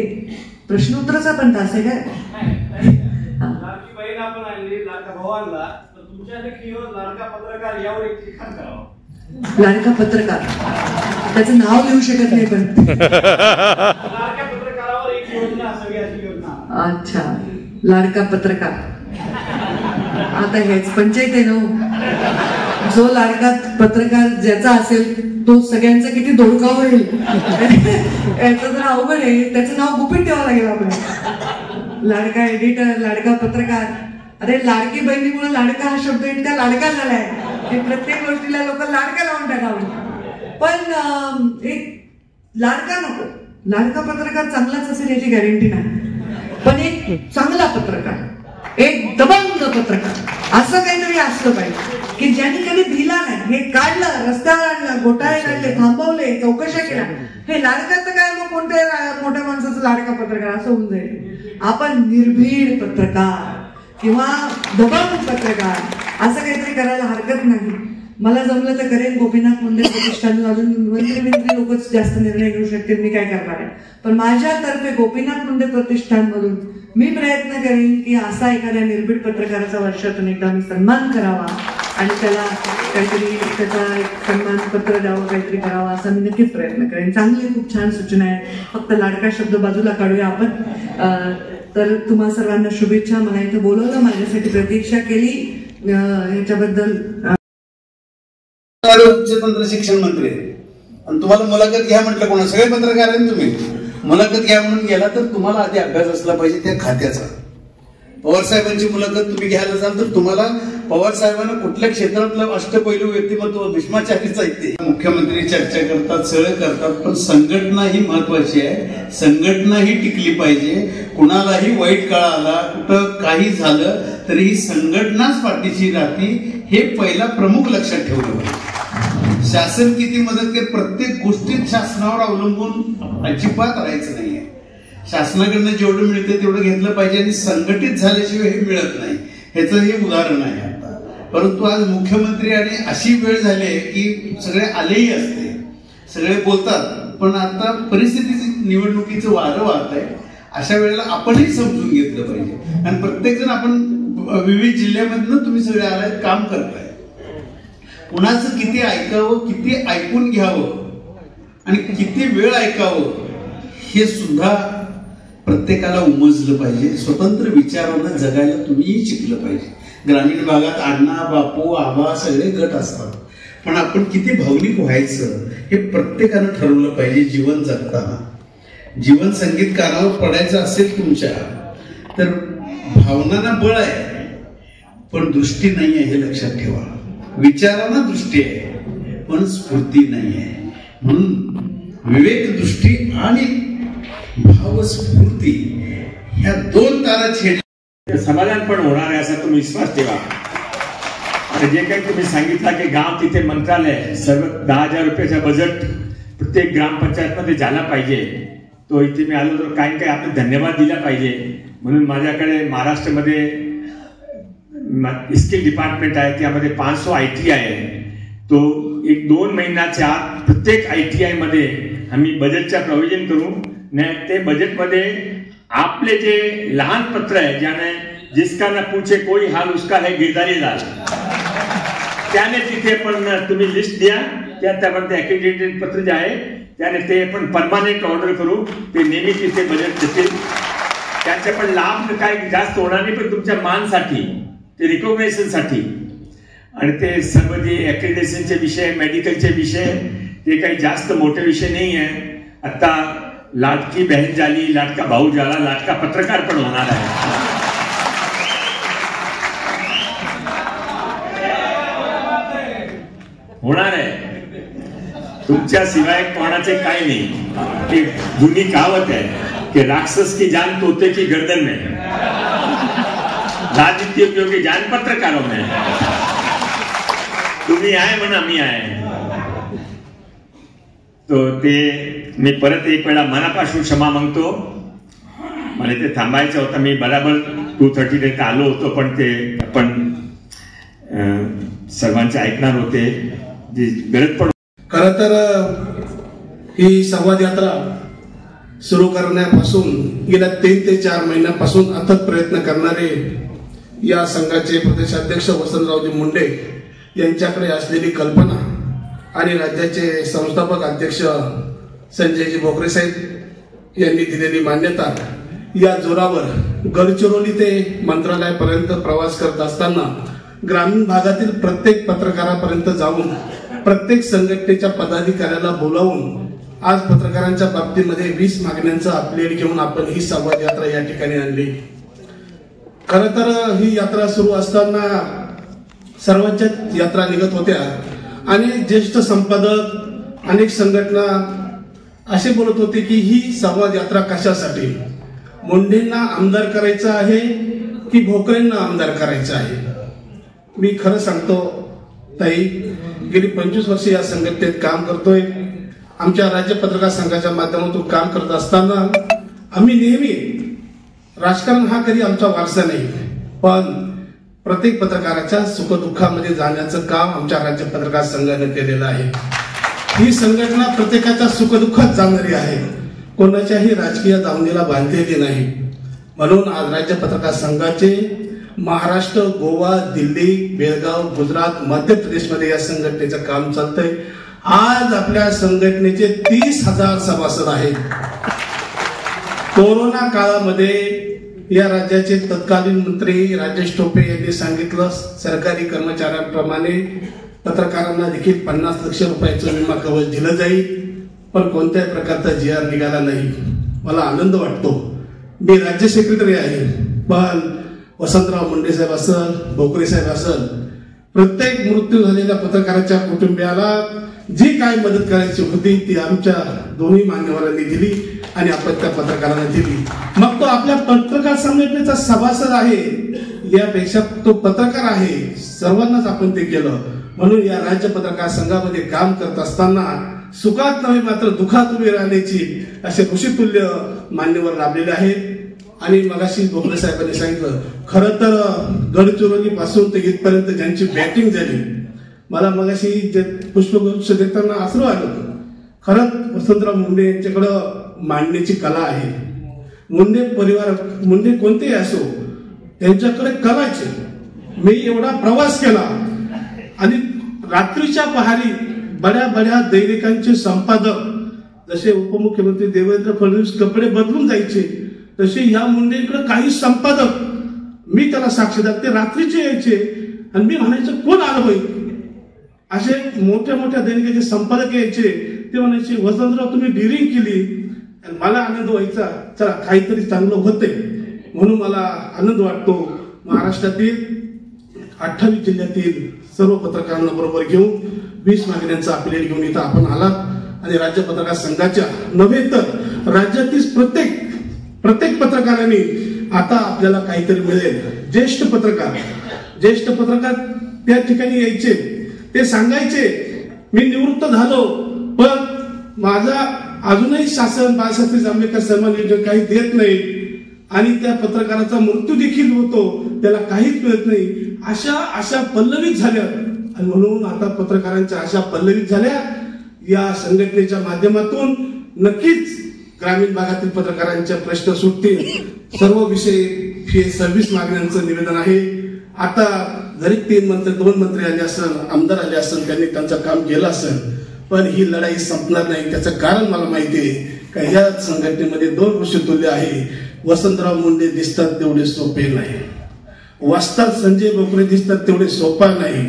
S5: प्रश्नोत्तराचा पण तास आहे काय? लाडका पत्रकार त्याचं नाव लिहू शकत नाही पण अच्छा, लाडका पत्रकार. आता हेच पंचायत आहे ना, जो लाडका पत्रकार ज्याचा असेल तो सगळ्यांचा किती धोका होईल याचं जर अवघड आहे. त्याचं नाव गुपित ठेवावं लागेल आपल्याला. लाडका एडिटर, लाडका पत्रकार. अरे लाडकी बहिणीमुळे लाडका हा शब्द इतका लाडका झालाय की प्रत्येक गोष्टीला लोक लाडका लावून टाकावं. पण एक लाडका नको, लाडका पत्रकार चांगलाच असेल याची गॅरंटी नाही, पण एक चांगला पत्रकार, एक दबंग पत्रकार असं काहीतरी असलं पाहिजे की ज्यांनी कधी दिला नाही, हे काढलं, रस्त्यावर आणलं, घोटाळे काढले, थांबवले, चौकशा केल्या. हे लाडकाचं काय मग कोणत्या मोठ्या माणसाचं लाडका पत्रकार असं होऊन जाईल. आपण निर्भीड पत्रकार किंवा दबंग पत्रकार असं काहीतरी करायला हरकत नाही. मला जमलं तर करेन. गोपीनाथ मुंडे प्रतिष्ठान अजून मंत्री लोकच जास्त निर्णय घेऊ शकतील, मी काय करणार आहे. पण माझ्यातर्फे गोपीनाथ मुंडे प्रतिष्ठान मधून मी प्रयत्न करेन की असा एखाद्या निर्भीड पत्रकाराचा वर्षातून एकदा मी सन्मान करावा आणि त्याला काहीतरी त्याचा एक सन्मानपत्र द्यावं, काहीतरी करावं असा मी नक्कीच प्रयत्न करेन. चांगली खूप छान सूचना आहे. फक्त लाडका शब्द बाजूला काढूया आपण. तर तुम्हा सर्वांना शुभेच्छा. मला इथं बोलवलं, माझ्यासाठी प्रतीक्षा केली, ह्याच्याबद्दल.
S6: तंत्र शिक्षण मंत्री आणि तुम्हाला मुलाखत घ्या म्हटलं, कोणा सगळे पत्रकार आहे तुम्ही, मुलाखत घ्या म्हणून गेला तर तुम्हाला आधी अभ्यास असला पाहिजे त्या खात्याचा. पवार साहेबांची मुलाखत तुम्ही घ्यायला जाल तर तुम्हाला पवार साहेबांना कुठल्या क्षेत्रातलं अष्टपैलू व्यक्तिमत्व भीष्माचार्यचं ऐकते. मुख्यमंत्री चर्चा करतात, सगळं करतात, पण संघटना ही महत्वाची आहे. संघटना ही टिकली पाहिजे. कुणालाही वाईट काळ आला, कुठं काही झालं तरी ही संघटनाच पाठीशी राहते, हे पहिला प्रमुख लक्षात ठेवलं पाहिजे. शासन किती मदत करते, प्रत्येक गोष्टीत शासनावर अवलंबून अजिबात राहायचं नाहीये. शासनाकडनं जेवढं मिळतं तेवढं घेतलं पाहिजे आणि संघटित झाल्याशिवाय हे मिळत नाही. ह्याचं हे उदाहरण आहे आता. परंतु आज मुख्यमंत्री आणि अशी वेळ झाली आहे की सगळे आलेही असते, सगळे बोलतात, पण आता परिस्थितीची निवडणुकीचं वारं वाहत आहे. अशा वेळेला आपणही समजून घेतलं पाहिजे. आणि प्रत्येक जण आपण विविध जिल्ह्यामधनं तुम्ही सगळे आलाय, काम करताय. कुणाचं किती ऐकावं, किती ऐकून घ्यावं आणि किती वेळ ऐकावं हे सुद्धा प्रत्येकाला उमजलं पाहिजे. स्वतंत्र विचारानं जगायला तुम्हीही शिकलं पाहिजे. ग्रामीण भागात अण्णा, बापू, आबा सगळे गट असतात, पण आपण किती भावनिक व्हायचं हे प्रत्येकानं ठरवलं पाहिजे. जीवन जगताना जीवन संगीत कानावर पडायचं असेल तुमच्या तर भावनांना बळ आहे, पण दृष्टी नाही आहे हे लक्षात ठेवा. विचारांना दृष्टी आहे पण स्फूर्ती नाही आहे. म्हणून विवेक दृष्टी आणि भावस्फूर्ती ह्या दोन तारा छेड
S7: समाधान पण होणार आहे असा तुम्ही विश्वास ठेवा. आणि जे काही तुम्ही सांगितलं की गाव तिथे मंत्रालय, सर्व 10,000 रुपयाचा बजेट प्रत्येक ग्रामपंचायत मध्ये झाला पाहिजे, तो इथे मी आलो तर काही काही आपण धन्यवाद दिला पाहिजे. म्हणून माझ्याकडे महाराष्ट्रामध्ये स्किल डिपार्टमेंट आहे, त्यामध्ये 500 ITI आहे. तो 1-2 महिन्याच्या आत प्रत्येक ITI मध्ये आम्ही बजेटचा प्रोव्हिजन करू. ते बजेटमध्ये आपले जे लहान पत्र आहे, ज्याने जिसका न पूछे कोई हाल उसका है गिरदारी लाल, त्याने तिथे पण तुम्ही लिस्ट द्या. त्यामध्ये अक्रेडिटेड पत्र जे आहे त्याने ते पण परमानंट ऑर्डर करू. ते नेहमी तिथे बजेट देतील. त्यांचे पण लाभ काय जास्त होणार नाही, पण तुमच्या मानसाठी, ते रिकॉग्नायझेशनसाठी. आणि ते सर्व जे अक्रेडिटेशनचे विषय, मेडिकलचे विषय, ते काही जास्त मोठे विषय नाही आहे. आता लाडकी बहीण झाली, लाडका भाऊ झाला, लाडका पत्रकार पण होणार आहे. होणार आहे. तुमच्या शिवाय कोणाचे काय नाही. एक जुनी कहावत आहे की राक्षस की जान तोते की गर्दन में, राजनीतिज्ञों की जान पत्रकारों में. तुम्ही आहे म्हणा, मी आहे. तो ते मी परत एक वेळा मनापासून क्षमा मागतो. मला ते थांबायचं होतं, मी बराबर 2:30 इथे आलो होतो, पण ते आपण सर्वांचे ऐकणार होते, जी गरज पड.
S8: खरं तर ही संवाद यात्रा सुरू करण्यापासून गेल्या 3 ते 4 महिन्यापासून अथक प्रयत्न करणारे या संघाचे प्रदेशाध्यक्ष वसंतरावजी मुंडे यांच्याकडे असलेली कल्पना आणि राज्याचे संस्थापक अध्यक्ष संजयजी भोकरे साहेब यांनी दिलेली मान्यता या जोरावर गडचिरोली ते मंत्रालयापर्यंत प्रवास करत असताना ग्रामीण भागातील प्रत्येक पत्रकारापर्यंत जाऊन प्रत्येक संघटनेच्या पदाधिकाऱ्याला बोलावून आज पत्रकारांच्या बाबतीमध्ये 20 मागण्यांचा अपडेट घेऊन आपण ही संवाद यात्रा या ठिकाणी आणली. खरं तर ही यात्रा सुरू असताना सर्वांच्या यात्रा निघत होत्या आणि ज्येष्ठ संपादक, अनेक संघटना असे बोलत होते की ही संवाद यात्रा कशासाठी, मुंडेंना आमदार करायचं आहे की भोकरेंना आमदार करायचं आहे. मी खरं सांगतो ताई, गेली 25 वर्ष या संघटनेत काम करतोय. आमच्या राज्य पत्रकार संघाच्या माध्यमातून काम करत असताना आम्ही नेहमी, राजकारण हा कधी आमचा वारसा नाही, पण प्रत्येक पत्रकाराच्या सुखदुःखामध्ये जाण्याचं काम आमच्या राज्य पत्रकार संघाने केलेलं आहे. ही संघटना प्रत्येकाच्या सुखदुःखात जाणारी आहे, कोणाच्याही राजकीय दावणीला बांधलेली नाही. म्हणून आज राज्य पत्रकार संघाचे महाराष्ट्र, गोवा, दिल्ली, बेळगाव, गुजरात, मध्य प्रदेशमध्ये या संघटनेचं काम चालतंय. आज आपल्या संघटनेचे 30,000 सभासद आहेत. कोरोना काळामध्ये या राज्याचे तत्कालीन मंत्री राजेश टोपे यांनी सांगितलं, सरकारी कर्मचाऱ्यांप्रमाणे पत्रकारांना देखील 50 लाख रुपयाचं विमा कवच दिलं जाईल, पण कोणत्याही प्रकारचा GR निघाला नाही. मला आनंद वाटतो, मी राज्य सेक्रेटरी आहे, पण वसंतराव मुंडे साहेब असल, भोकरे साहेब असल, प्रत्येक मृत्यू झालेल्या पत्रकाराच्या कुटुंबियाला जी काय मदत करायची होती ती आमच्या दोन्ही मान्यवरांनी दिली आणि आपण त्या पत्रकारांना दिली. मग तो आपल्या पत्रकार संघटनेचा सभासद आहे यापेक्षा तो पत्रकार आहे, सर्वांनाच आपण ते केलं. म्हणून या राज्य पत्रकार संघामध्ये काम करत असताना सुखात नव्हे मात्र दुःखात उभे राहण्याची असे ऋषितुल्य मान्यवर लाभलेले आहेत. आणि मगाशी भोकरे साहेबांनी सांगितलं, खरं तर गडचिरोली पासून ते इथपर्यंत ज्यांची बॅटिंग झाली, मला मगाशी पुष्पगुच्छ देताना आसरू आलं. खरंच वसंतराव मुंडे यांच्याकडं मांडण्याची कला आहे. मुंडे परिवार, मुंडे कोणतेही असो, त्यांच्याकडे कलाचे. मी एवढा प्रवास केला आणि रात्रीच्या पहारी बड्या बड्या दैनिकांचे संपादक, जसे उपमुख्यमंत्री देवेंद्र फडणवीस कपडे बदलून जायचे, तसे या मुंडेकडे काही संपादक, मी त्याला साक्षीदार, ते रात्रीचे यायचे आणि मी म्हणायचं कोण आलं बाई. असे मोठ्या मोठ्या दैनिकाचे संपादक यायचे, ते म्हणायचे वसंतराव तुम्ही डिरिंग केली. आणि मला आनंद व्हायचा, चला काहीतरी चांगलं होतंय. म्हणून मला आनंद वाटतो, महाराष्ट्रातील 28 जिल्ह्यातील सर्व पत्रकारांना बरोबर घेऊन 20 मागण्यांचा अपील घेऊन इथं आपण आलात आणि राज्य पत्रकार संघाच्या नव्हे तर राज्यातील प्रत्येक पत्रकारांनी आता आपल्याला काहीतरी मिळेल. ज्येष्ठ पत्रकार त्या ठिकाणी यायचे, ते सांगायचे मी निवृत्त झालो पण माझा अजूनही शासन बाळासाहेब आंबेडकर सन्मान योजना काही देत नाही आणि त्या पत्रकाराचा मृत्यू देखील होतो, त्याला काहीच मिळत नाही. अशा पल्लवित झाल्या आणि म्हणून आता पत्रकारांच्या अशा पल्लवित झाल्या. या संघटनेच्या माध्यमातून नक्कीच ग्रामीण भागातील पत्रकारांचे प्रश्न सुटतील. सर्व विषय हे 26 मागण्यांचं निवेदन आहे. आता जरी 2 मंत्री आले असेल, आमदार आले असेल, त्यांनी त्यांचं काम केलं असेल, पण ही लढाई संपणार नाही. त्याचं कारण मला माहिती आहे का, ह्या संघटनेमध्ये 2 ऋषितुल्य आहे. वसंतराव मुंडे दिसतात तेवढे सोपे नाही, वाचतात संजय भोकरे दिसतात तेवढे सोपा नाही.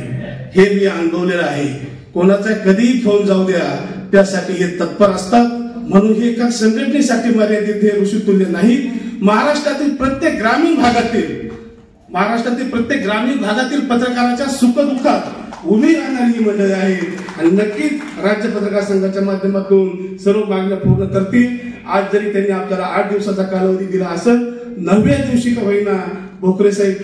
S8: हे मी अनुभवलेलं आहे. कोणाचा कधीही फोन जाऊ द्या, त्यासाठी हे तत्पर असतात. म्हणून हे एका संघटनेसाठी मर्यादित हे ऋषितुल्य नाही. महाराष्ट्रातील प्रत्येक ग्रामीण भागातील पत्रकाराच्या सुखदुःखात उभी राहणारी ही मंडळी आहे आणि नक्कीच राज्य पत्रकार संघाच्या माध्यमातून सर्व मागण्या पूर्ण करतील. आज जरी त्यांनी आपल्याला 8 दिवसाचा कालावधी दिला असेल, 9व्या दिवशी का होईना भोकरे साहेब,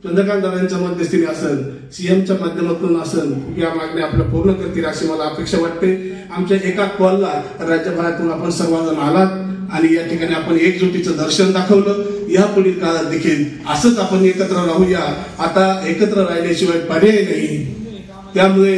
S8: चंद्रकांत दादांच्या मध्यस्थीने असेल, सीएमच्या माध्यमातून असेल, या मागण्या आपल्या पूर्ण करतील अशी मला अपेक्षा वाटते. आमच्या एका कॉलला राज्यभरातून आपण सर्वजण आलात आणि या ठिकाणी आपण एकजुटीचं दर्शन दाखवलं. या पुढील काळात देखील असंच आपण एकत्र राहूया. आता एकत्र राहिल्याशिवाय पर्याय नाही. त्यामुळे